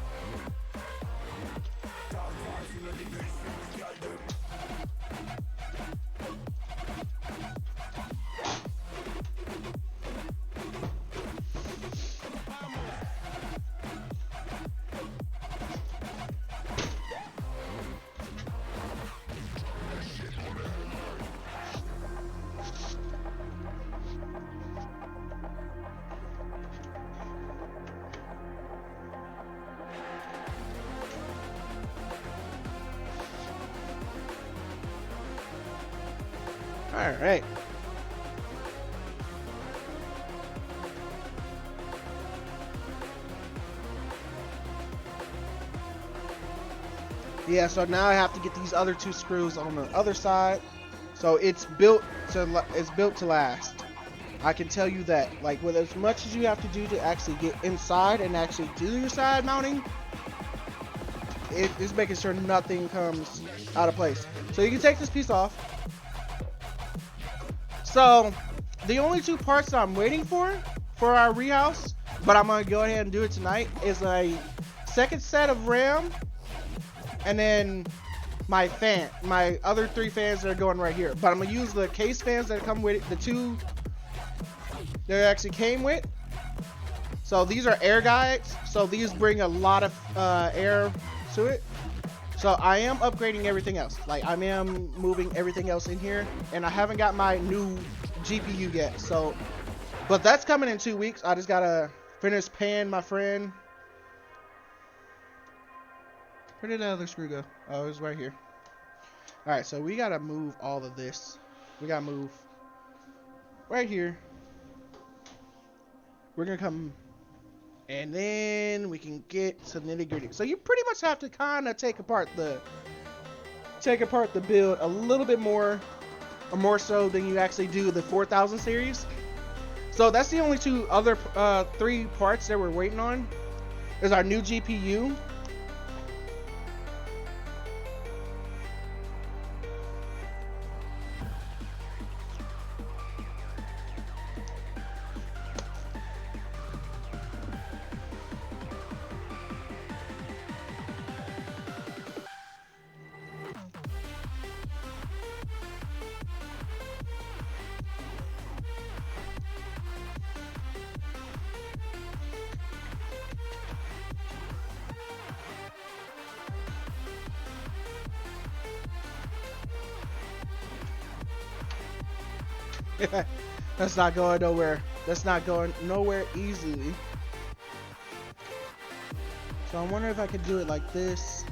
Alright. Yeah, so now I have to get these other 2 screws on the other side. So it's built to last. I can tell you that. Like, with as much as you have to do to actually get inside and actually do your side mounting, it's making sure nothing comes out of place. So you can take this piece off. So the only 2 parts that I'm waiting for our rehouse, but I'm gonna go ahead and do it tonight, is a second set of RAM, and then my other 3 fans that are going right here. But I'm gonna use the case fans that come with it, the 2 that actually came with. So these are air guides, so these bring a lot of air to it. So I am upgrading everything else. Like, I am moving everything else in here, and I haven't got my new GPU yet. So, but that's coming in 2 weeks. I just gotta finish paying my friend. Where did the other screw go? Oh, it was right here. All right, so we gotta move all of this. We gotta move right here. We're gonna come, and then we can get to nitty gritty. So you pretty much have to kind of take apart the build a little bit more, or more so than you actually do the 4000 series. So that's the only 2 other 3 parts that we're waiting on. Is our new GPU. That's not going nowhere. That's not going nowhere easily. So I wonder if I could do it like this.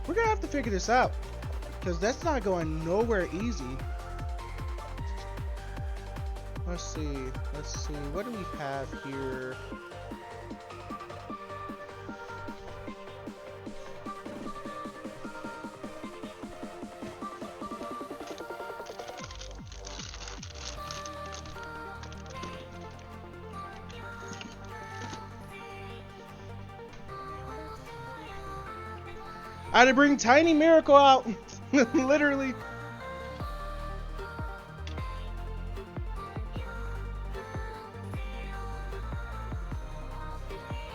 We're gonna have to figure this out, because that's not going nowhere easy. Let's see. Let's see. What do we have here? I had to bring Tiny Miracle out. Literally.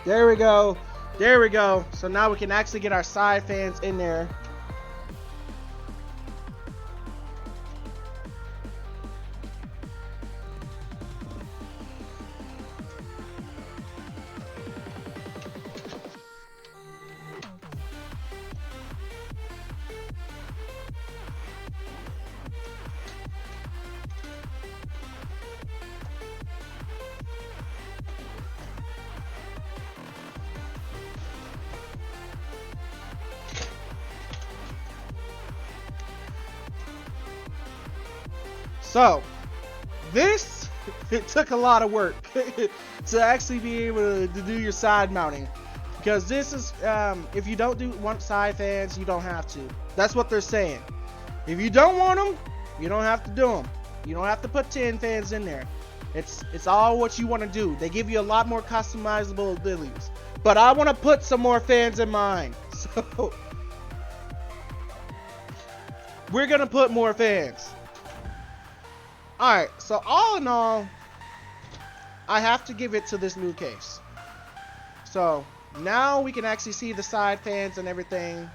There we go. There we go. So now we can actually get our side fans in there. So, this, it took a lot of work to actually be able to do your side mounting. Because this is, if you don't want side fans, you don't have to. That's what they're saying. If you don't want them, you don't have to do them. You don't have to put 10 fans in there. It's all what you want to do. They give you a lot more customizable abilities. But I want to put some more fans in mine. So, we're going to put more fans. Alright, so all in all, I have to give it to this new case. So, now we can actually see the side fans and everything.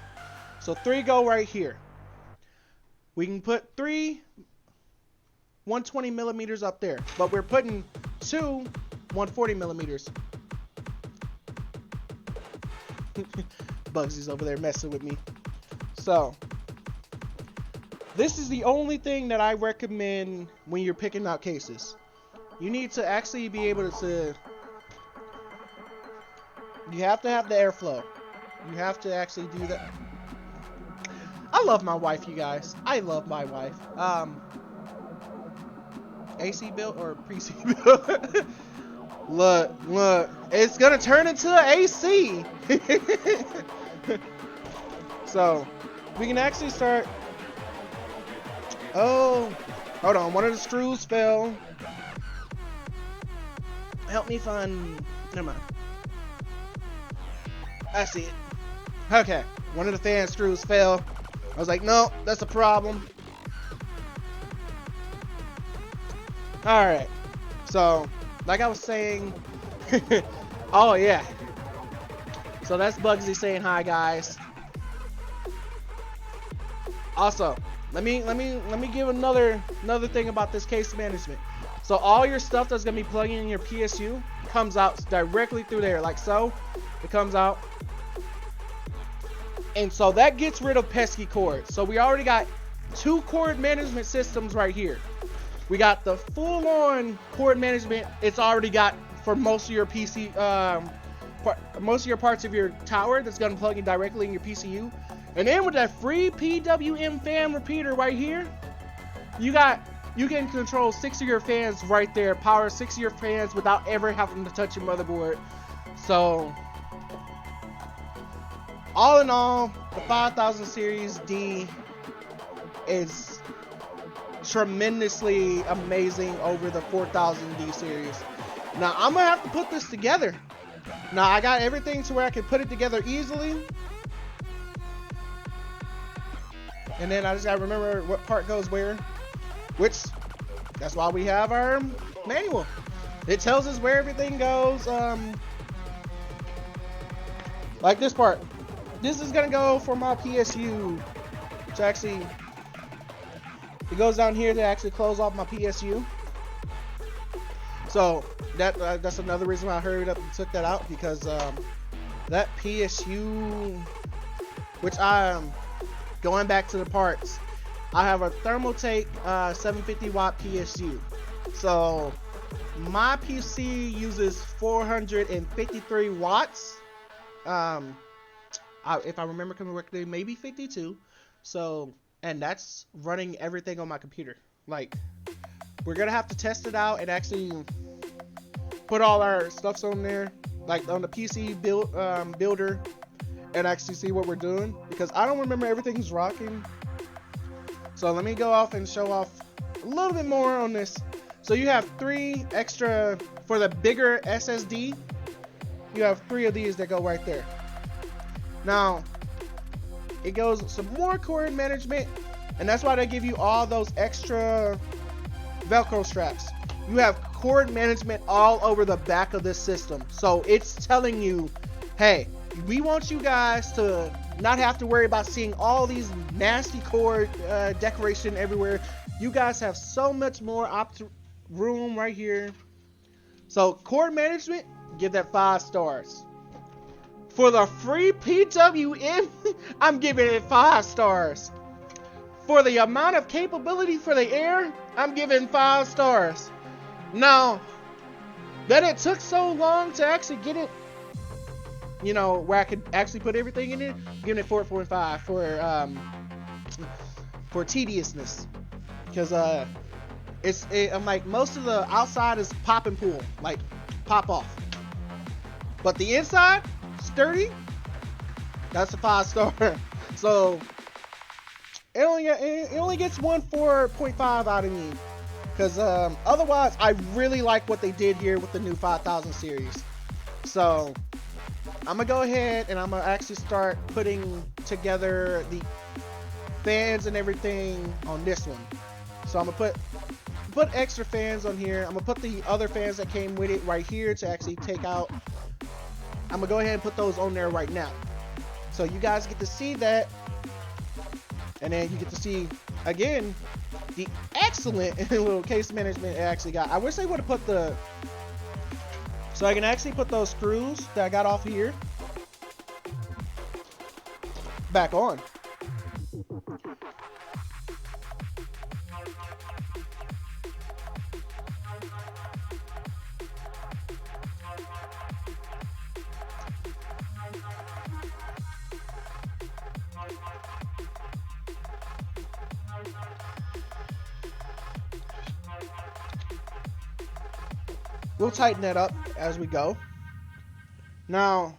So 3 go right here. We can put 3 120 millimeters up there, but we're putting 2 140 millimeters. Bugsy's over there messing with me. So, this is the only thing that I recommend when you're picking out cases. You need to actually be able to, you have to have the airflow. You have to actually do that. I love my wife, you guys. I love my wife. AC built or pre-C built? Look, it's gonna turn into an AC. So we can actually start. Oh, hold on. One of the screws fell. Help me find. Never mind. I see it. Okay. One of the fan screws fell. I was like, no, that's a problem. Alright. So, like I was saying. Oh, yeah. So that's Bugsy saying hi, guys. Also, let me give another thing about this case management. So all your stuff that's gonna be plugging in your PSU comes out directly through there, like so. It comes out, and so that gets rid of pesky cords. So we already got 2 cord management systems right here. We got the full-on cord management. It's already got for most of your PC, most of your parts of your tower that's gonna plug in directly in your PCU. And then with that free PWM fan repeater right here, you can control 6 of your fans right there, power 6 of your fans without ever having to touch your motherboard. So, all in all, the 5000 Series D is tremendously amazing over the 4000D series. Now, I'm going to have to put this together. Now, I got everything to where I can put it together easily. And then I just gotta remember what part goes where, which, that's why we have our manual. It tells us where everything goes. Like this part. This is gonna go for my PSU. To actually, it goes down here to actually close off my PSU. So that's another reason why I hurried up and took that out, because that PSU, which going back to the parts, I have a Thermaltake 750 watt PSU. So my PC uses 453 watts. If I remember correctly, maybe 52. So, and that's running everything on my computer. Like, we're gonna have to test it out and actually put all our stuffs on there, like on the PC builder, and actually see what we're doing, because I don't remember everything's rocking. So let me go off and show off a little bit more on this. So you have 3 extra for the bigger SSD. You have 3 of these that go right there. Now it goes some more cord management, and that's why they give you all those extra Velcro straps. You have cord management all over the back of this system. So it's telling you, hey, we want you guys to not have to worry about seeing all these nasty cord decoration everywhere. You guys have so much more room right here. So cord management, give that 5 stars. For the free PWM, I'm giving it 5 stars. For the amount of capability for the air, I'm giving 5 stars. Now, that it took so long to actually get it, you know, where I could actually put everything in it, I'm giving it 4.5 for tediousness. Because I'm like, most of the outside is pop and pull, like pop off. But the inside, sturdy, that's a 5 star. So it only gets 4.5 out of me. Because otherwise, I really like what they did here with the new 5000 series. So I'm gonna go ahead and I'm gonna actually start putting together the fans and everything on this one. So I'm gonna put extra fans on here. I'm gonna put the other fans that came with it right here to actually take out. I'm gonna go ahead and put those on there right now. So you guys get to see that, and then you get to see again the excellent little case management it actually got. I wish they would have put the, so I can actually put those screws that I got off here back on. We'll tighten that up as we go. Now,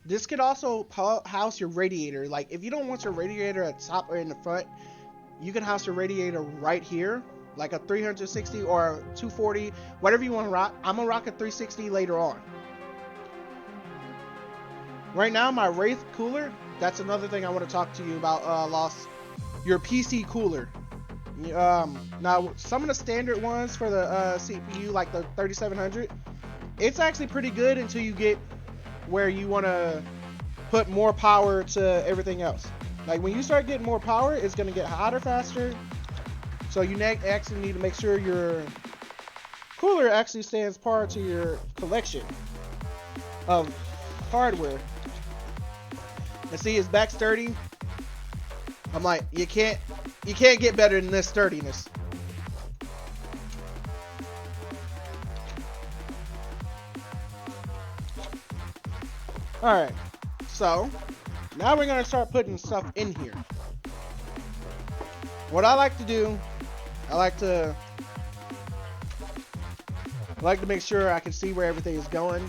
This could also house your radiator. Like if you don't want your radiator at the top or in the front, you can house your radiator right here, like a 360 or 240, whatever you want to rock. I'm gonna rock a 360 later on. Right now, my Wraith cooler, that's another thing I want to talk to you about, Lost. Your PC cooler. Now, some of the standard ones for the CPU, like the 3700, it's actually pretty good until you get where you want to put more power to everything else. Like when you start getting more power, it's going to get hotter faster. So you actually need to make sure your cooler actually stands par to your collection of hardware. And see, it's back sturdy. I'm like, you can't get better than this sturdiness. Alright, so now we're gonna start putting stuff in here. What I like to do, I like to make sure I can see where everything is going.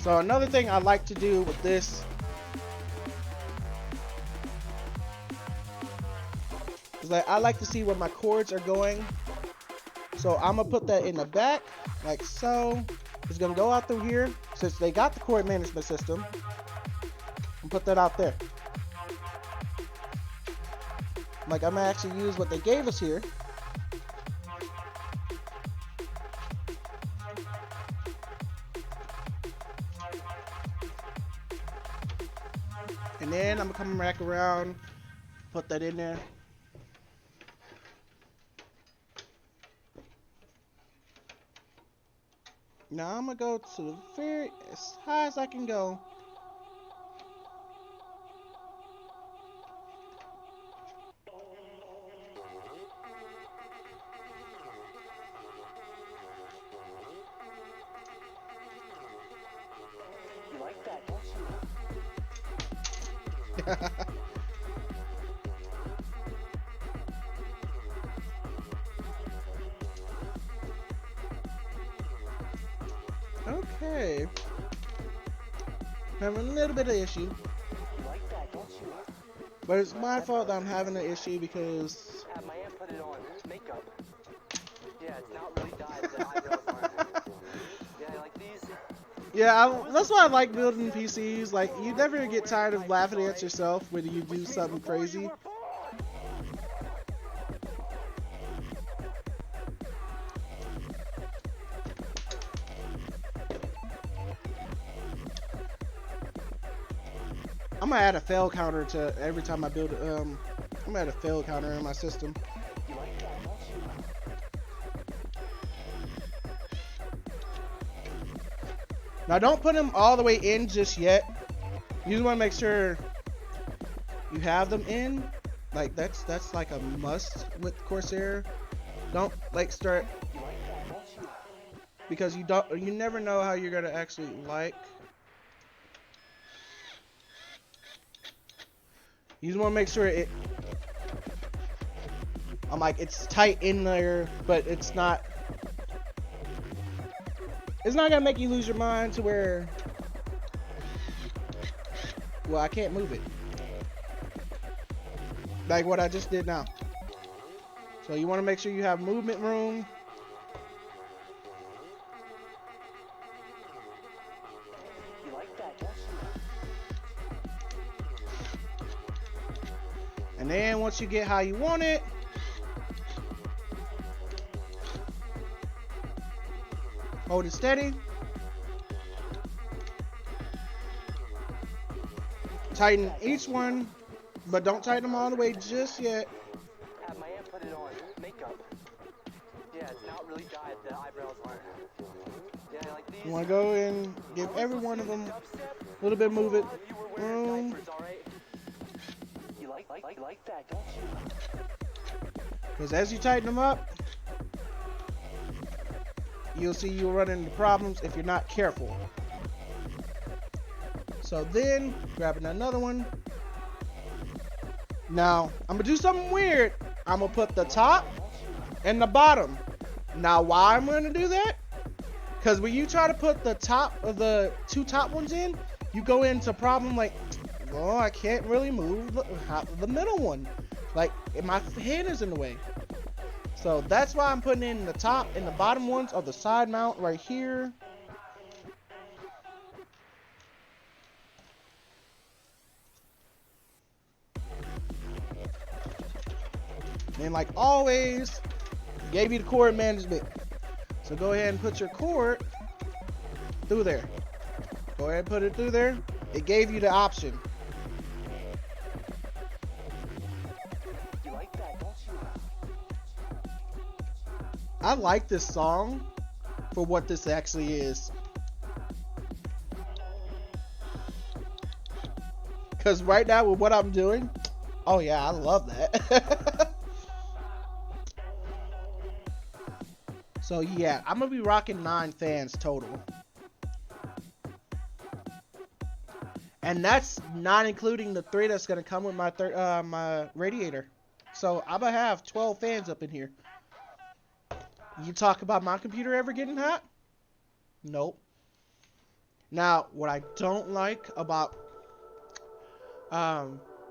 So another thing I like to do with this is that I like to see where my cords are going. So I'm gonna put that in the back, like so. It's gonna go out through here, since they got the cord management system, and put that out there. Like I'm gonna actually use what they gave us here. And then I'm gonna come back around, put that in there. Now I'm gonna go to the very as high as I can go. You like that, don't you? Okay. Having a little bit of issue. You like that, don't you? But it's my fault that I'm having an issue because Have my aunt put it on makeup. Yeah, it's not really dyed. The eyebrows aren't. Yeah, like these. yeah, that's why I like building PCs. Like you never get tired of laughing at yourself when you do something crazy. I'm gonna add a fail counter to every time I build. I'm gonna add a fail counter in my system. You like that, don't you? Now don't put them all the way in just yet. You just want to make sure you have them in. Like that's like a must with Corsair. Don't like start You like that, don't you? because you never know how you're gonna actually like. You just want to make sure I'm like, it's tight in there, but it's not gonna make you lose your mind to where, well, I can't move it. Like what I just did now. So you want to make sure you have movement room. You like that, don't you? And then once you get how you want it, hold it steady. Tighten each one, but don't tighten them all the way just yet. Have my aunt put it on makeup. Yeah, it's not really dyed. The eyebrows aren't. Yeah, like these. You want to go and give every one of them a little bit of movement room. You like that, don't you? Because as you tighten them up, you'll see you'll run into problems if you're not careful. So then, grabbing another one. Now, I'm going to do something weird. I'm going to put the top and the bottom. Now, why I'm going to do that? Because when you try to put the top of the two top ones in, you go into problem like, well, I can't really move the middle one. Like, my hand is in the way. So that's why I'm putting in the top and the bottom ones of the side mount right here. And like always, gave you the cord management. So go ahead and put your cord through there. Go ahead and put it through there. It gave you the option. You like that, don't you? I like this song for what this actually is. Because right now with what I'm doing, oh yeah, I love that. So yeah, I'm going to be rocking 9 fans total. And that's not including the 3 that's going to come with my my radiator. So I'm going to have 12 fans up in here. You talk about my computer ever getting hot? Nope. Now, what I don't like about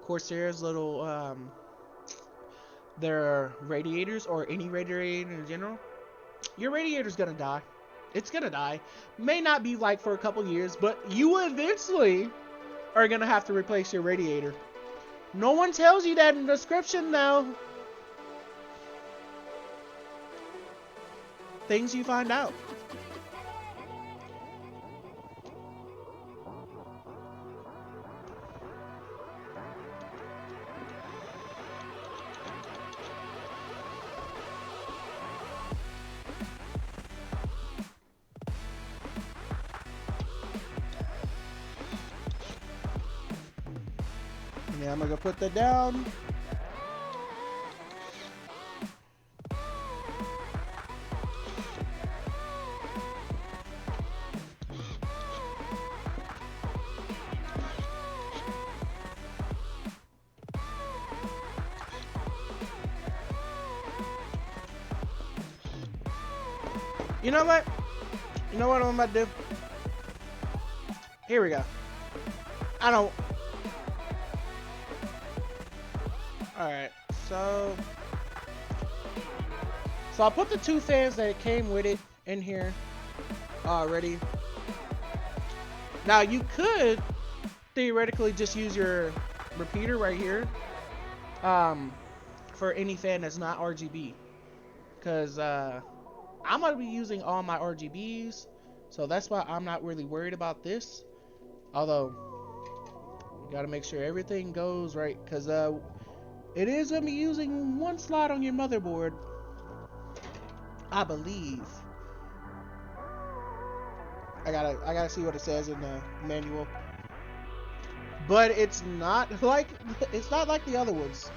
Corsair's little their radiators, or any radiator in general, your radiator's gonna die. It's gonna die. May not be like for a couple years, but you eventually are gonna have to replace your radiator. No one tells you that in the description now. Things you find out. And then I'm gonna put that down. You know what? You know what I'm about to do? Here we go. I don't... Alright, so I put the 2 fans that came with it in here already. Now you could theoretically just use your repeater right here for any fan that's not RGB, because I'm gonna be using all my RGBs, so that's why I'm not really worried about this. Although you gotta make sure everything goes right, because it is gonna be using 1 slot on your motherboard, I believe. I gotta see what it says in the manual. But it's not like the other ones.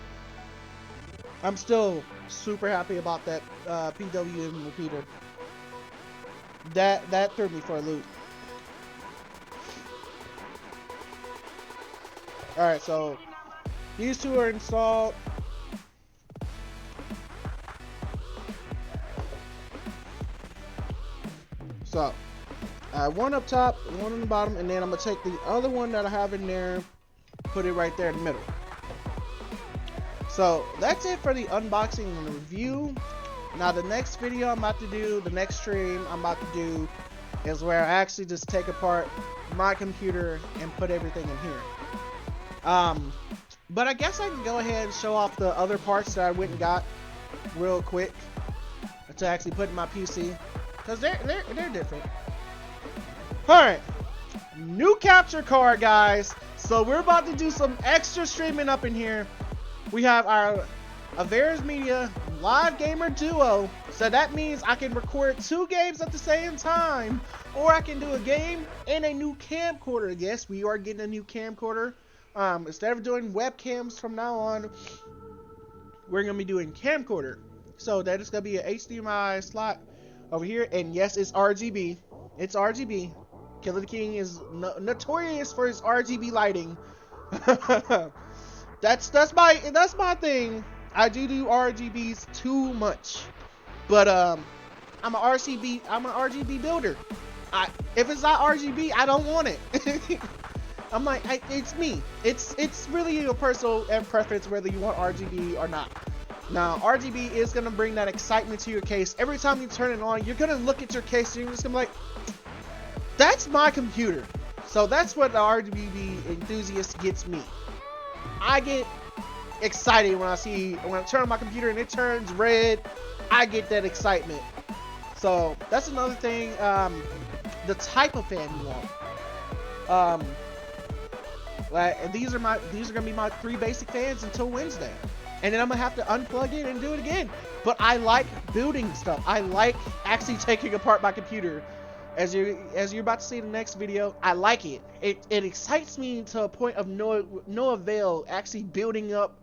I'm still super happy about that PWM repeater. That threw me for a loop. Alright, so these 2 are installed. So I have 1 up top, 1 on the bottom, and then I'm gonna take the other one that I have in there, put it right there in the middle. So that's it for the unboxing and the review. Now the next video I'm about to do, the next stream I'm about to do, is where I actually just take apart my computer and put everything in here. But I guess I can go ahead and show off the other parts that I went and got real quick to actually put in my PC, because they're different. Alright, new capture card, guys. So we're about to do some extra streaming up in here. We have our Averis Media Live Gamer Duo. So that means I can record 2 games at the same time, or I can do a game and a new camcorder. Yes, we are getting a new camcorder. Instead of doing webcams from now on, we're gonna be doing camcorder. So that is gonna be an HDMI slot over here, and yes, it's RGB. It's RGB. Killer the King is notorious for his RGB lighting. that's my thing. I do RGBs too much, but I'm an RGB builder. If it's not RGB, I don't want it. I'm like, it's me. It's really a personal preference whether you want RGB or not. Now, RGB is gonna bring that excitement to your case. Every time you turn it on, you're gonna look at your case and you're just gonna be like, that's my computer. So that's what the RGB enthusiast gets me. I get excited when I turn on my computer and it turns red. I get that excitement. So that's another thing. The type of fan you want. Like these are gonna be my 3 basic fans until Wednesday, and then I'm gonna have to unplug it and do it again. But I like building stuff. I like actually taking apart my computer. As you're about to see in the next video, I like it. It excites me to a point of no avail. Actually building up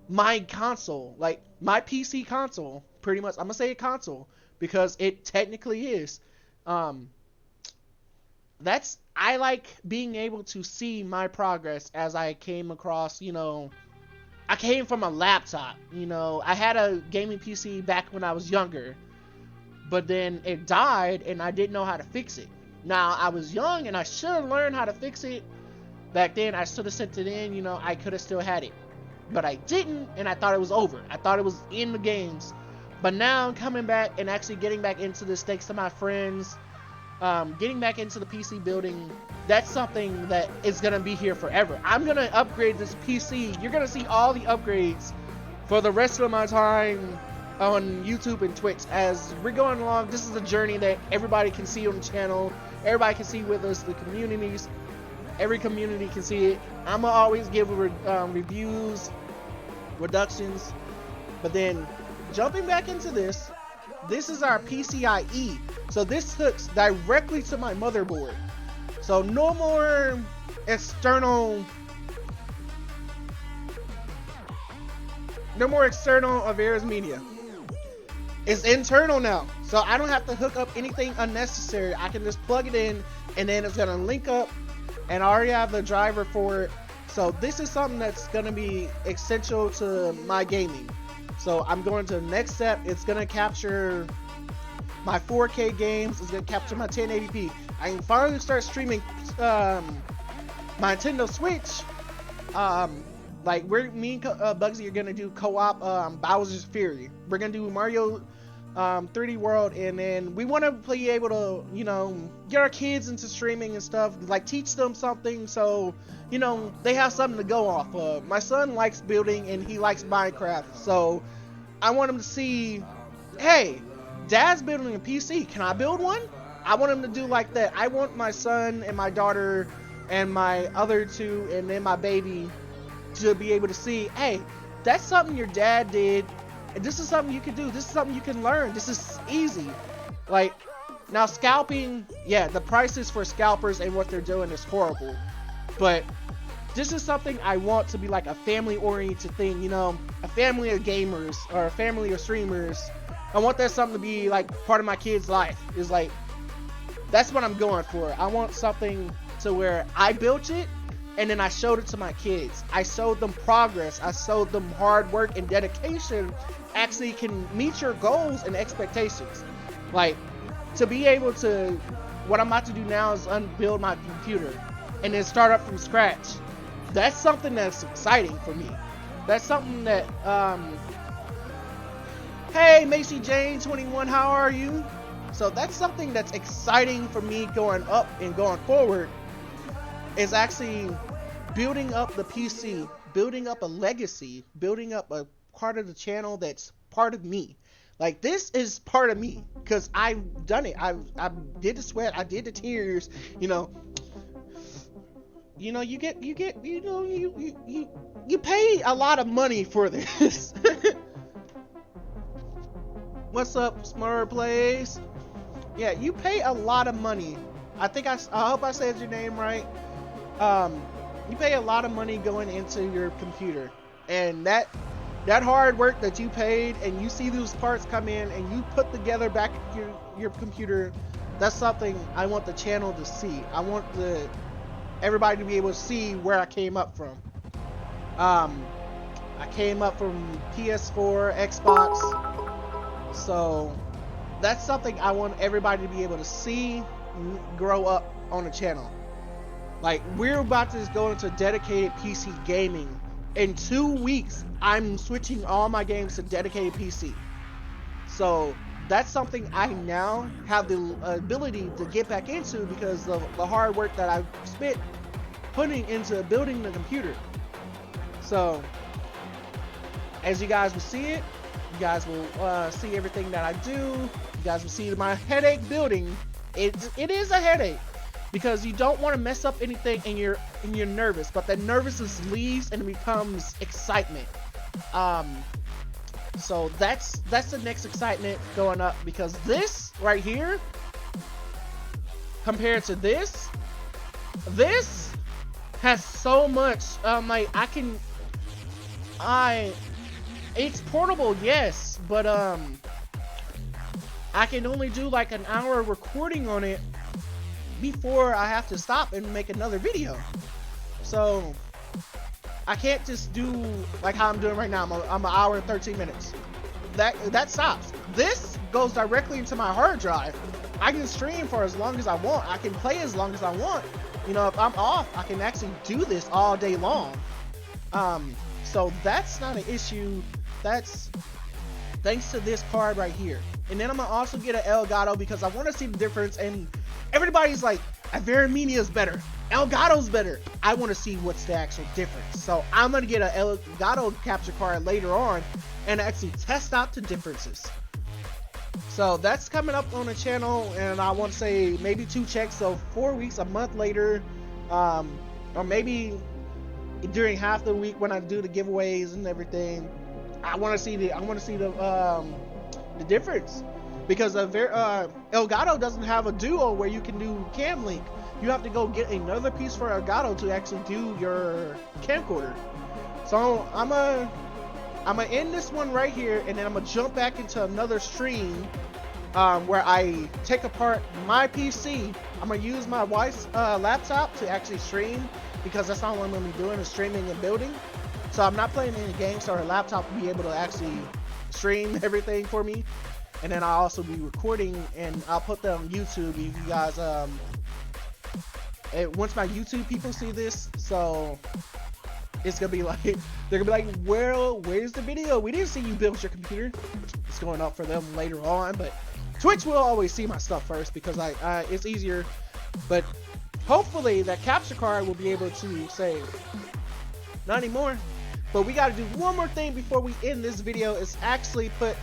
my console, like my PC console, pretty much. I'm gonna say a console because it technically is. I like being able to see my progress as I came across, I came from a laptop, I had a gaming PC back when I was younger, but then it died and I didn't know how to fix it. Now, I was young and I should have learned how to fix it. Back then, I should have sent it in, I could have still had it. But I didn't, and I thought it was over. I thought it was in the games. But now I'm coming back and actually getting back into this thanks to my friends. Getting back into the PC building, that's something that is going to be here forever. I'm going to upgrade this PC. You're going to see all the upgrades for the rest of my time on YouTube and Twitch. As we're going along, this is a journey that everybody can see on the channel. Everybody can see with us, the communities. Every community can see it. I'm going to always give reviews, reductions. But then, jumping back into this is our PCIe. So this hooks directly to my motherboard. So no more external Avera's media. It's internal now. So I don't have to hook up anything unnecessary. I can just plug it in and then it's gonna link up, and I already have the driver for it. So this is something that's gonna be essential to my gaming. So I'm going to the next step. It's gonna capture my 4K games. It's gonna capture my 1080p. I can finally start streaming my Nintendo Switch. Like me and Bugsy are gonna do co-op Bowser's Fury. We're gonna do Mario 3D World, and then we want to be able to, get our kids into streaming and stuff. Like teach them something, so they have something to go off of. My son likes building and he likes Minecraft, so I want him to see, hey, Dad's building a PC. Can I build one? I want him to do like that. I want my son and my daughter and my other 2 and then my baby to be able to see, hey, that's something your dad did, and this is something you can do. This is something you can learn. This is easy. Like, now scalping, yeah, the prices for scalpers and what they're doing is horrible, but this is something I want to be like a family-oriented thing, a family of gamers or a family of streamers. I want that something to be like part of my kid's life. Is like, that's what I'm going for. I want something to where I built it and then I showed it to my kids. I showed them progress. I showed them hard work and dedication actually can meet your goals and expectations. Like, to be able to, what I'm about to do now is unbuild my computer and then start up from scratch. That's something that's exciting for me. That's something that, hey, Macy Jane 21, how are you? So that's something that's exciting for me going up and going forward, is actually building up the PC, building up a legacy, building up a part of the channel that's part of me. Like, this is part of me because I've done it. I did the sweat, I did the tears, you pay a lot of money for this. What's up, Smart Plays? Yeah, you pay a lot of money. I hope I said your name right. You pay a lot of money going into your computer, and that hard work that you paid, and you see those parts come in and you put together back your computer, that's something I want the channel to see. I want everybody to be able to see where I came up from. I came up from PS4, Xbox, so that's something I want everybody to be able to see grow up on the channel. Like, we're about to go into dedicated PC gaming. In 2 weeks, I'm switching all my games to dedicated PC. So that's something I now have the ability to get back into because of the hard work that I've spent putting into building the computer. So as you guys will see it, you guys will see everything that I do. You guys will see my headache building. It is a headache because you don't want to mess up anything and you're nervous, but that nervousness leaves and it becomes excitement. So that's the next excitement going up, because this right here compared to this has so much like it's portable, yes, but I can only do like an hour recording on it before I have to stop and make another video. So I can't just do like how I'm doing right now. I'm an hour and 13 minutes. That stops. This goes directly into my hard drive. I can stream for as long as I want. I can play as long as I want. You know, if I'm off, I can actually do this all day long. So that's not an issue. That's thanks to this card right here. And then I'm gonna also get an Elgato because I want to see the difference. And everybody's like, Averamania is better, Elgato's better. I want to see what's the actual difference. So I'm gonna get an Elgato capture card later on and actually test out the differences. So that's coming up on the channel, and I want to say maybe 2 checks, so 4 weeks, a month later, or maybe during half the week when I do the giveaways and everything. I want to see the difference, because Elgato doesn't have a duo where you can do cam link. You have to go get another piece for Elgato to actually do your camcorder. So I'm gonna end this one right here, and then I'm gonna jump back into another stream where I take apart my PC. I'm gonna use my wife's laptop to actually stream, because that's all I'm gonna be doing is streaming and building. So I'm not playing any games, so her laptop will be able to actually stream everything for me. And then I'll also be recording, and I'll put that on YouTube. If you guys, once my YouTube people see this, so it's gonna be like, they're gonna be like, well, where's the video? We didn't see you build your computer. It's going up for them later on, but Twitch will always see my stuff first, because it's easier. But hopefully that capture card will be able to say, not anymore. But we gotta do one more thing before we end this video, is actually put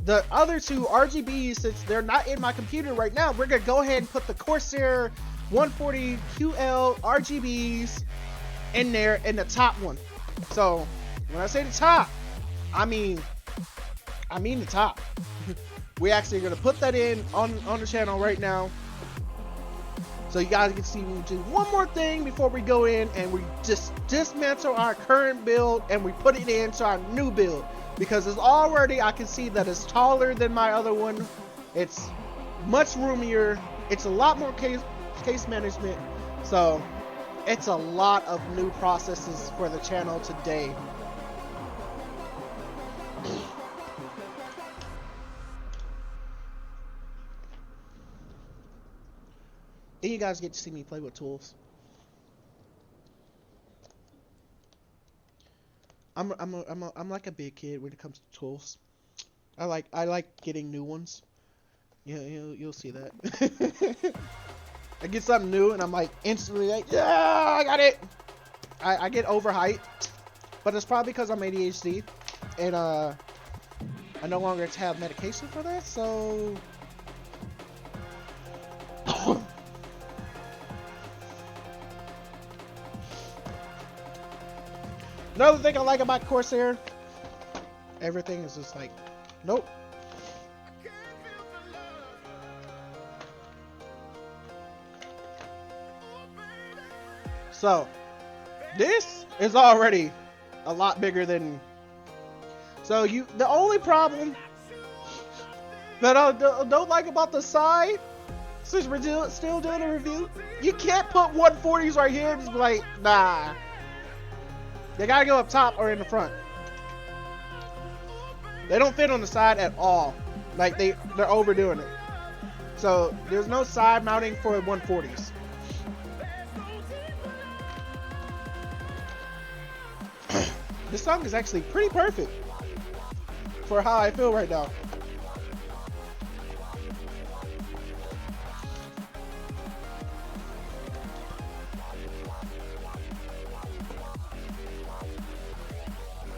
the other 2 RGBs, since they're not in my computer right now. We're gonna go ahead and put the Corsair 140 QL RGBs in there in the top one. So when I say the top, I mean the top. We actually are gonna put that in on the channel right now, so you guys can see me do one more thing before we go in and we just dismantle our current build and we put it into our new build, because it's already, I can see that it's taller than my other one. It's much roomier. It's a lot more case management. So it's a lot of new processes for the channel today. And you guys get to see me play with tools. I'm like a big kid when it comes to tools. I like getting new ones. Yeah, you'll see that. I get something new and I'm like instantly like, yeah, I got it. I get overhyped, but it's probably because I'm ADHD, and I no longer have medication for that, so. Another thing I like about Corsair, everything is just like, nope. So, this is already a lot bigger than, so the only problem that I don't like about the side, since we're still doing a review, you can't put 140s right here and just be like, nah. They gotta go up top or in the front. They don't fit on the side at all. Like they're overdoing it. So there's no side mounting for 140s. This song is actually pretty perfect for how I feel right now.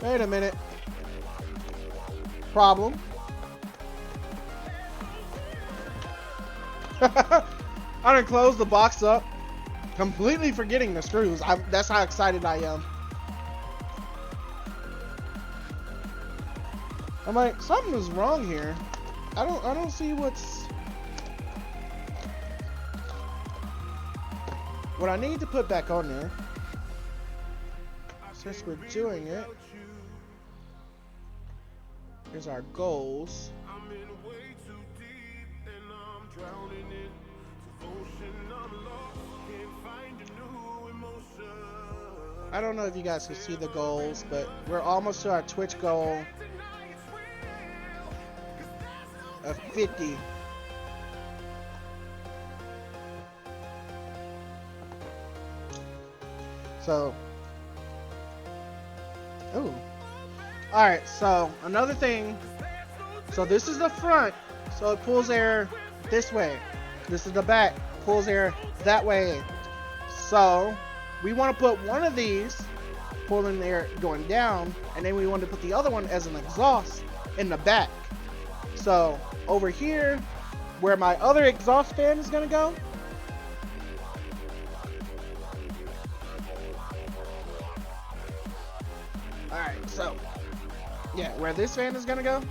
Wait a minute. Problem. I done closed the box up, completely forgetting the screws. That's how excited I am. I'm like, something is wrong here. I don't see what I need to put back on there. Since we're doing it, here's our goals. I don't know if you guys can see the goals, but we're almost to our Twitch goal of 50. So, ooh. Alright, so another thing. So this is the front, so it pulls air this way. This is the back, pulls air that way. So we want to put one of these pulling the air going down, and then we want to put the other one as an exhaust in the back. So over here, where my other exhaust fan is gonna go, alright, so yeah, where this fan is gonna go,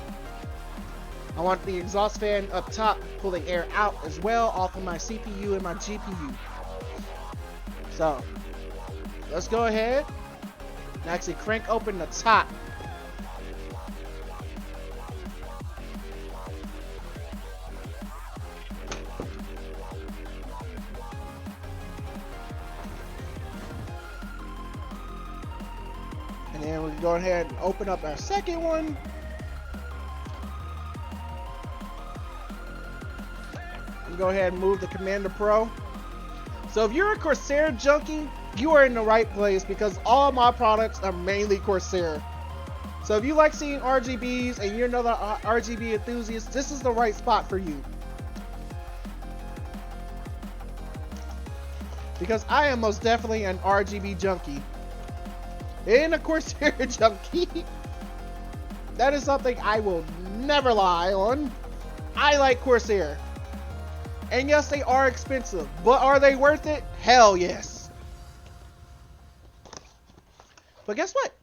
I want the exhaust fan up top pulling air out as well off of my CPU and my GPU. So let's go ahead and actually crank open the top. And then we can go ahead and open up our second one. And go ahead and move the Commander Pro. So if you're a Corsair junkie, you are in the right place because all my products are mainly Corsair. So if you like seeing RGBs and you're another RGB enthusiast, this is the right spot for you. Because I am most definitely an RGB junkie. And a Corsair junkie. That is something I will never lie on. I like Corsair. And yes, they are expensive, but are they worth it? Hell yes. But guess what?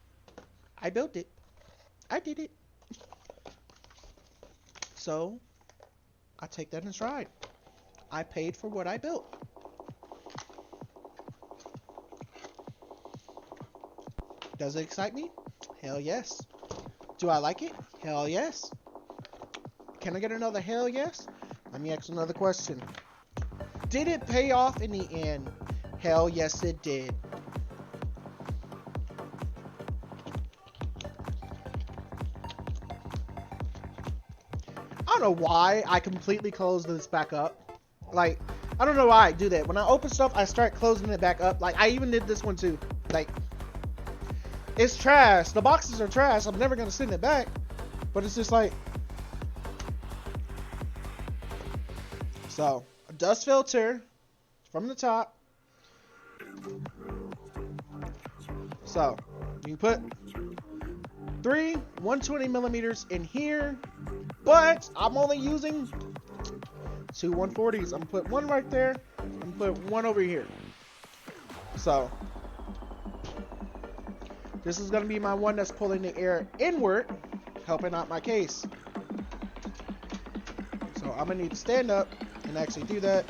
I built it. I did it. So, I take that in stride. I paid for what I built. Does it excite me? Hell yes. Do I like it? Hell yes. Can I get another hell yes? Let me ask another question. Did it pay off in the end? Hell yes it did. I don't know why I completely closed this back up. Like, I don't know why I do that. When I open stuff, I start closing it back up. Like, I even did this one too. Like, it's trash. The boxes are trash. I'm never going to send it back. But it's just like... So, a dust filter from the top. So, you put 3 120 millimeters in here, but I'm only using 2 140s. I'm gonna put one right there. I'm gonna put one over here. So, this is gonna be my one that's pulling the air inward, helping out my case. So, I'm gonna need to stand up and actually do that.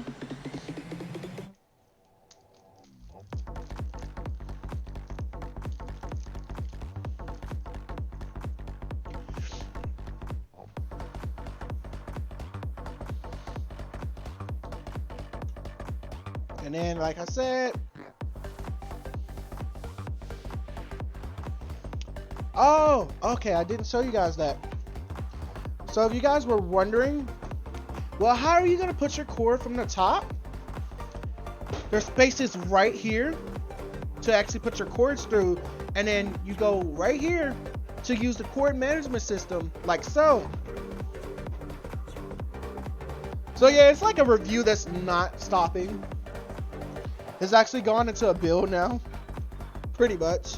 And then, like I said, oh, okay, I didn't show you guys that. So if you guys were wondering, well, how are you going to put your cord from the top? There's spaces right here. to actually put your cords through, and then you go right here to use the cord management system, like so. So yeah, it's like a review that's not stopping. It's actually gone into a build now, pretty much.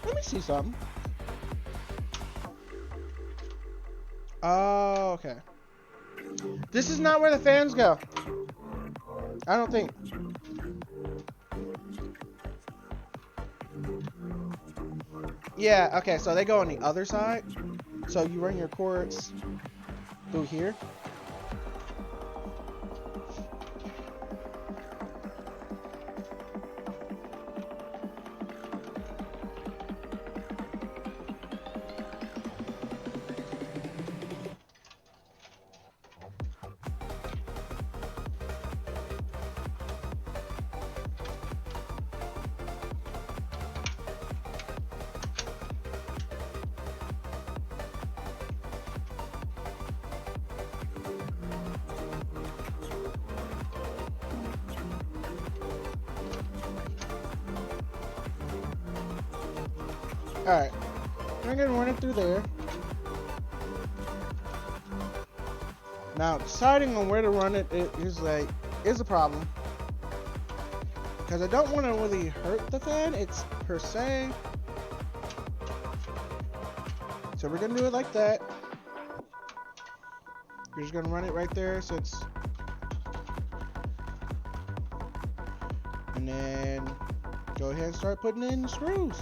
Let me see something. Oh, okay. This is not where the fans go. I don't think. Yeah, okay, so they go on the other side. So you run your cords through here. Alright, I'm gonna run it through there. Now, deciding on where to run it is a problem. Because I don't want to really hurt the fan, it's per se. So we're gonna do it like that. We're just gonna run it right there since. And then go ahead and start putting in the screws.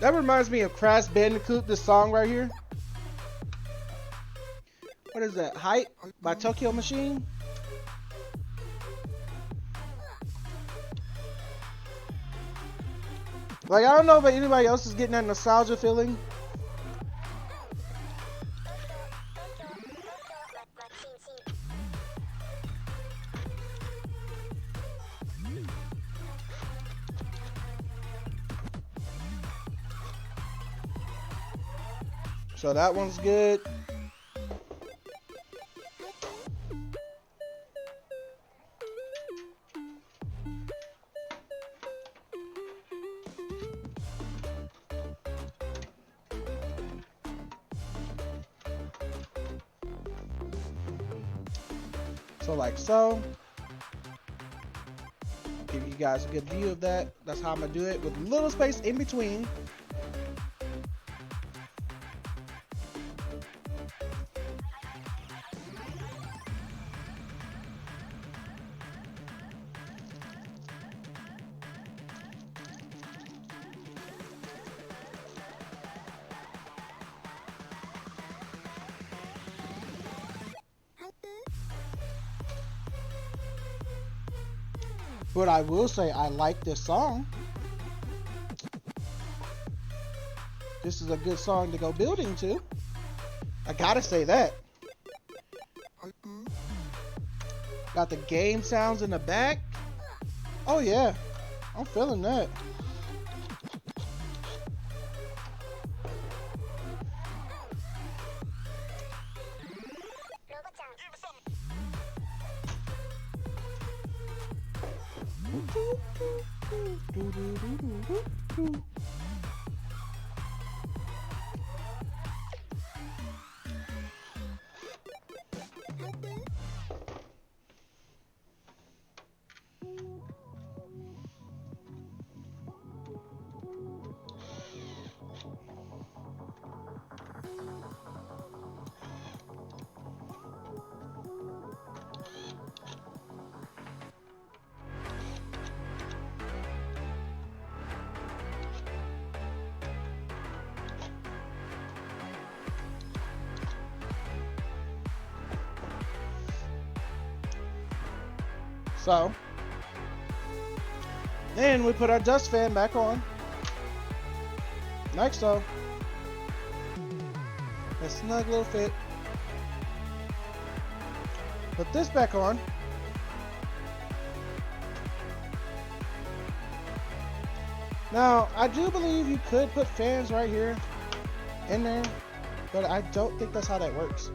That reminds me of Crash Bandicoot, this song right here. What is that? Hype by Tokyo Machine? Like, I don't know if anybody else is getting that nostalgia feeling. So that one's good. So like so. Give you guys a good view of that. That's how I'm gonna do it with a little space in between. But I will say I like this song. This is a good song to go building to. I gotta say that. Got the game sounds in the back. Oh yeah, I'm feeling that. So, then we put our dust fan back on. Like so. A snug little fit. Put this back on. Now, I do believe you could put fans right here in there, but I don't think that's how that works.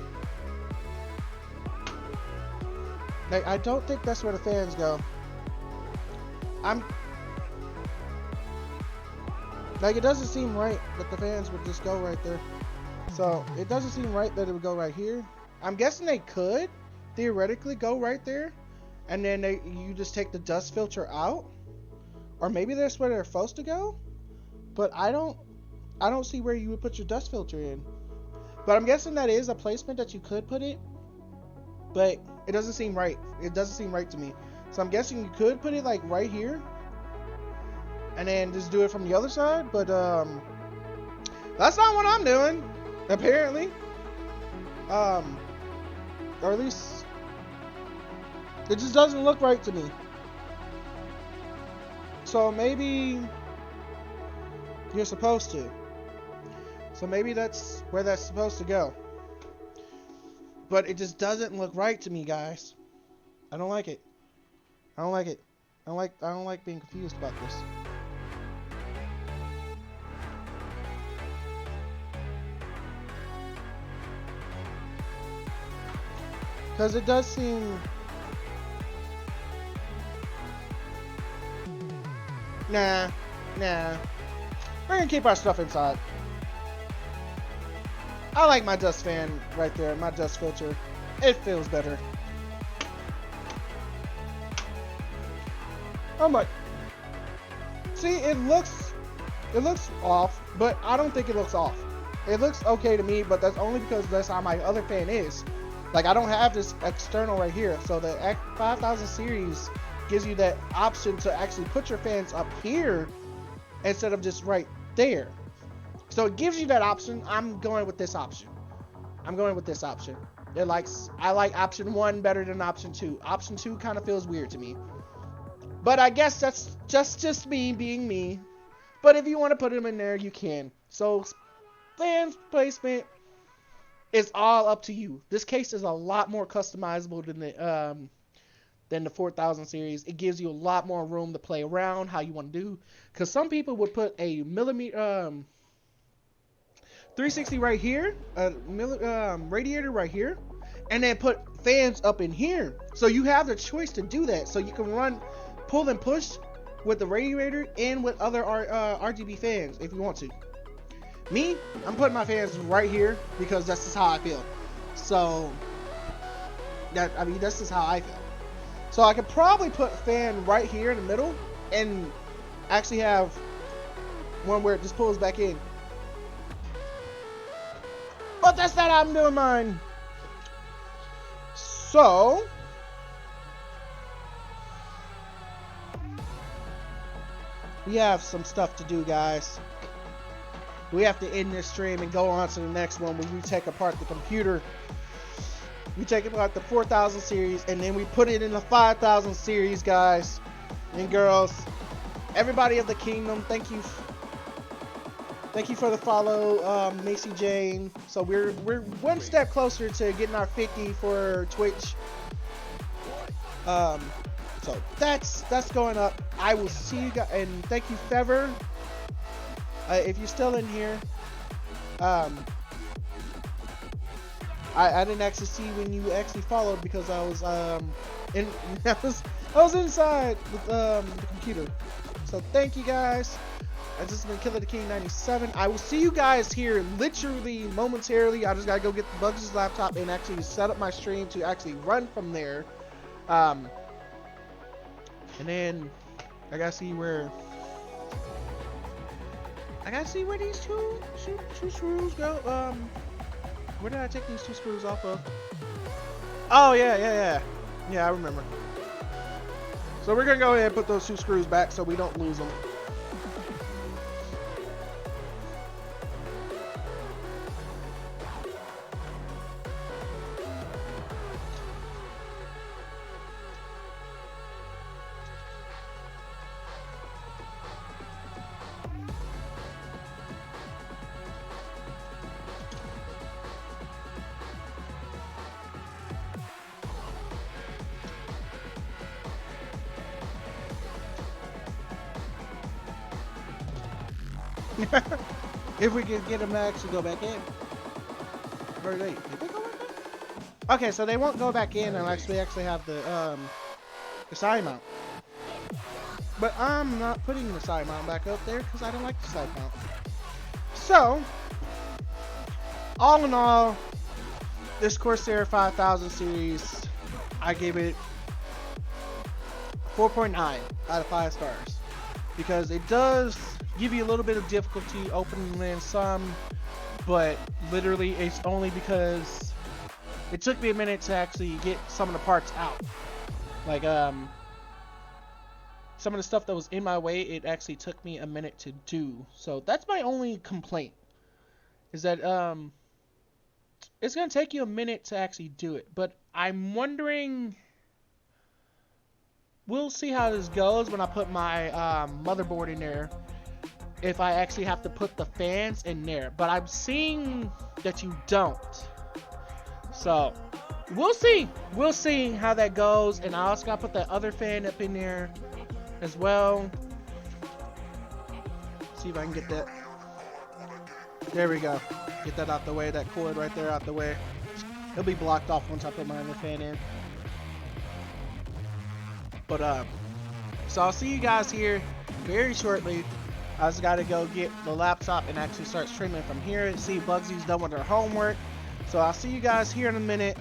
Like, I don't think that's where the fans go. Like, it doesn't seem right that the fans would just go right there. So, it doesn't seem right that it would go right here. I'm guessing they could theoretically go right there, and then you just take the dust filter out. Or maybe that's where they're supposed to go. But I don't see where you would put your dust filter in. But I'm guessing that is a placement that you could put it. But it doesn't seem right. It doesn't seem right to me. So I'm guessing you could put it like right here. And then just do it from the other side. But that's not what I'm doing. Apparently. Or at least it just doesn't look right to me. So maybe you're supposed to. So maybe that's where that's supposed to go. But it just doesn't look right to me, guys. I don't like it. I don't like it. I don't like being confused about this. Because it does seem... Nah. We're gonna keep our stuff inside. I like my dust fan right there, my dust filter. It feels better. I'm like, see, it looks off, but I don't think it looks off. It looks okay to me, but that's only because that's how my other fan is. Like, I don't have this external right here, so the 5000 series gives you that option to actually put your fans up here instead of just right there. So it gives you that option. I'm going with this option. I like option 1 better than option 2. Option 2 kind of feels weird to me. But I guess that's just me being me. But if you want to put them in there, you can. So fans placement is all up to you. This case is a lot more customizable than the 4000 series. It gives you a lot more room to play around how you want to do. Because some people would put a 360 right here, a radiator right here, and then put fans up in here. So you have the choice to do that. So you can run pull and push with the radiator and with other RGB fans if you want to. Me, I'm putting my fans right here because that's just how I feel. So that's just how I feel. So I could probably put a fan right here in the middle and actually have one where it just pulls back in. But that's not how I'm doing mine. So we have some stuff to do, guys. We have to end this stream and go on to the next one where we take apart the computer. We take apart the 4000 series and then we put it in the 5000 series, guys and girls. Everybody of the kingdom, thank you for the follow, Macy Jane. So we're one step closer to getting our 50 for Twitch. So that's going up. I will see you guys, and thank you, Fever. If you're still in here, I didn't actually see when you actually followed because I was I was inside with the computer. So thank you guys. This has been Killer the King 97. I will see you guys here literally momentarily. I just gotta go get Bugs' laptop and actually set up my stream to actually run from there. And then I gotta see where these two screws go. Where did I take these two screws off of? Oh yeah, I remember. So we're gonna go ahead and put those two screws back so we don't lose them. If we can get them to actually go back in. Where are they? Did they go back in? Okay, so they won't go back in unless we actually have the side mount. But I'm not putting the side mount back up there because I don't like the side mount. So, all in all, this Corsair 5000 series, I gave it 4.9 out of 5 stars. Because it does give you a little bit of difficulty opening in some, but literally it's only because it took me a minute to actually get some of the parts out. Like some of the stuff that was in my way, it actually took me a minute to do. So that's my only complaint, is that it's gonna take you a minute to actually do it. But I'm wondering, we'll see how this goes when I put my motherboard in there, if I actually have to put the fans in there. But I'm seeing that you don't. So we'll see how that goes. And I also gotta put that other fan up in there as well. See if I can get that. There we go. Get that out the way, that cord right there out the way. It'll be blocked off once I put my other fan in. But so I'll see you guys here very shortly. I just gotta go get the laptop and actually start streaming from here and see Bugsy's done with her homework. So I'll see you guys here in a minute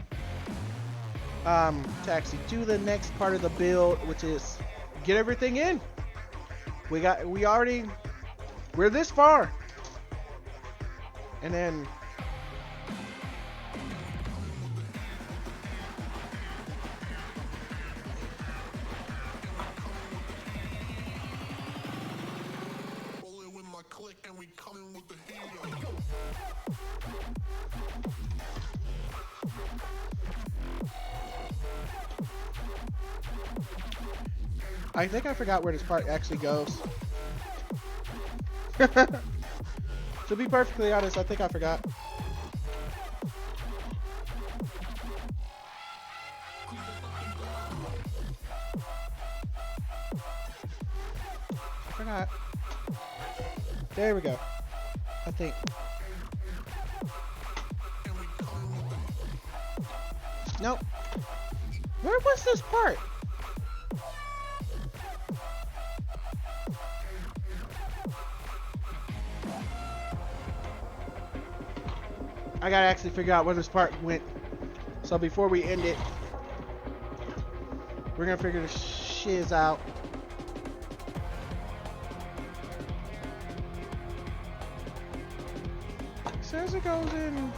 to actually do the next part of the build, which is get everything in. We're this far. And then I think I forgot where this part actually goes. To be perfectly honest, I think I forgot. I forgot. There we go. I think. Nope. Where was this part? I gotta actually figure out where this part went. So before we end it, we're gonna figure the shiz out. It says it goes in.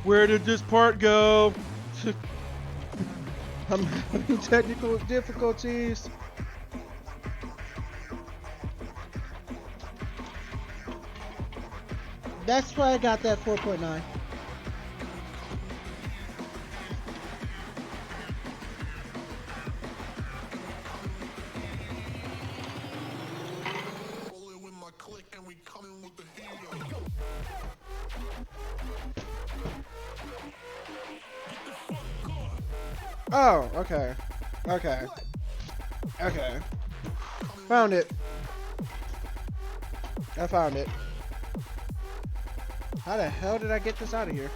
Where did this part go? I'm having technical difficulties. That's why I got that 4.9. Oh, okay. Okay. Okay. Found it. I found it. How the hell did I get this out of here?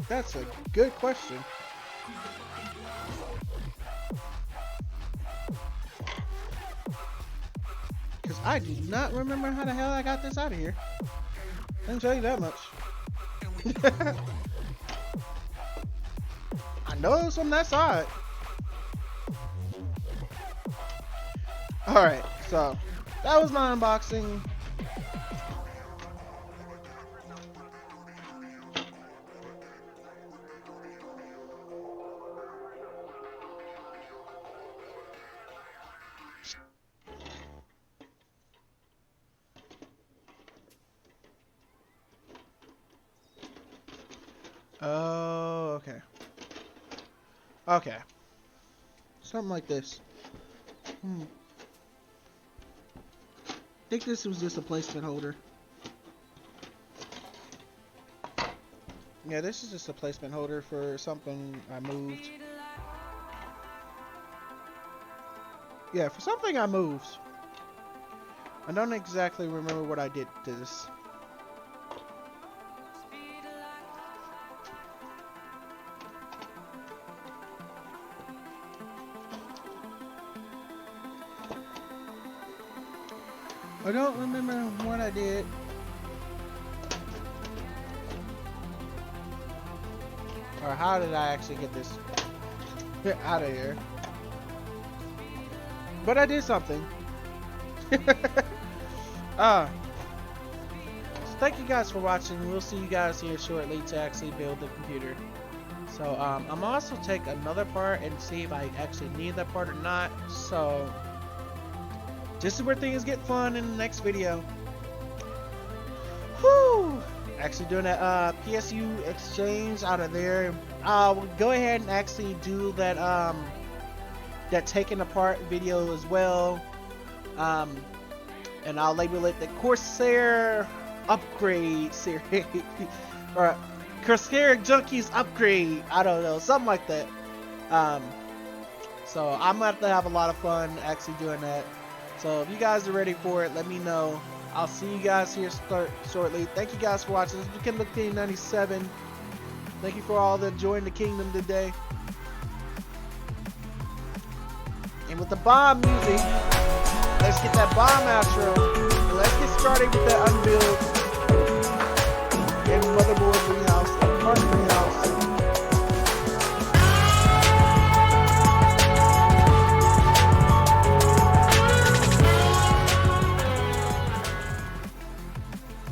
That's a good question. Because I do not remember how the hell I got this out of here. I can tell you that much. I know it was from that side. Alright, so that was my unboxing. Oh, okay. Okay. Something like this. I think this was just a placement holder. Yeah, this is just a placement holder for something I moved. Yeah, for something I moved. I don't exactly remember what I did to this. I don't remember what I did. Or how did I actually get this out of here? But I did something. So thank you guys for watching. We'll see you guys here shortly to actually build the computer. So I'm also take another part and see if I actually need that part or not. So this is where things get fun in the next video. Whew! Actually doing that PSU exchange out of there. We'll go ahead and actually do that that taking apart video as well. And I'll label it the Corsair upgrade series or Corsair Junkies upgrade. I don't know, something like that. So I'm gonna have to have a lot of fun actually doing that. So if you guys are ready for it, let me know. I'll see you guys here shortly. Thank you guys for watching. This is Kingdom King 97. Thank you for all that joined the kingdom today. And with the bomb music, let's get that bomb outro. And let's get started with that unbuild and motherboard greenhouse and part greenhouse.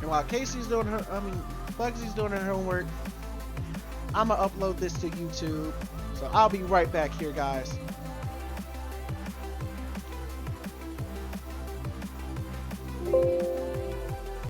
While Casey's doing her, Bugsy's doing her homework, I'm gonna upload this to YouTube. So I'll be right back here, guys.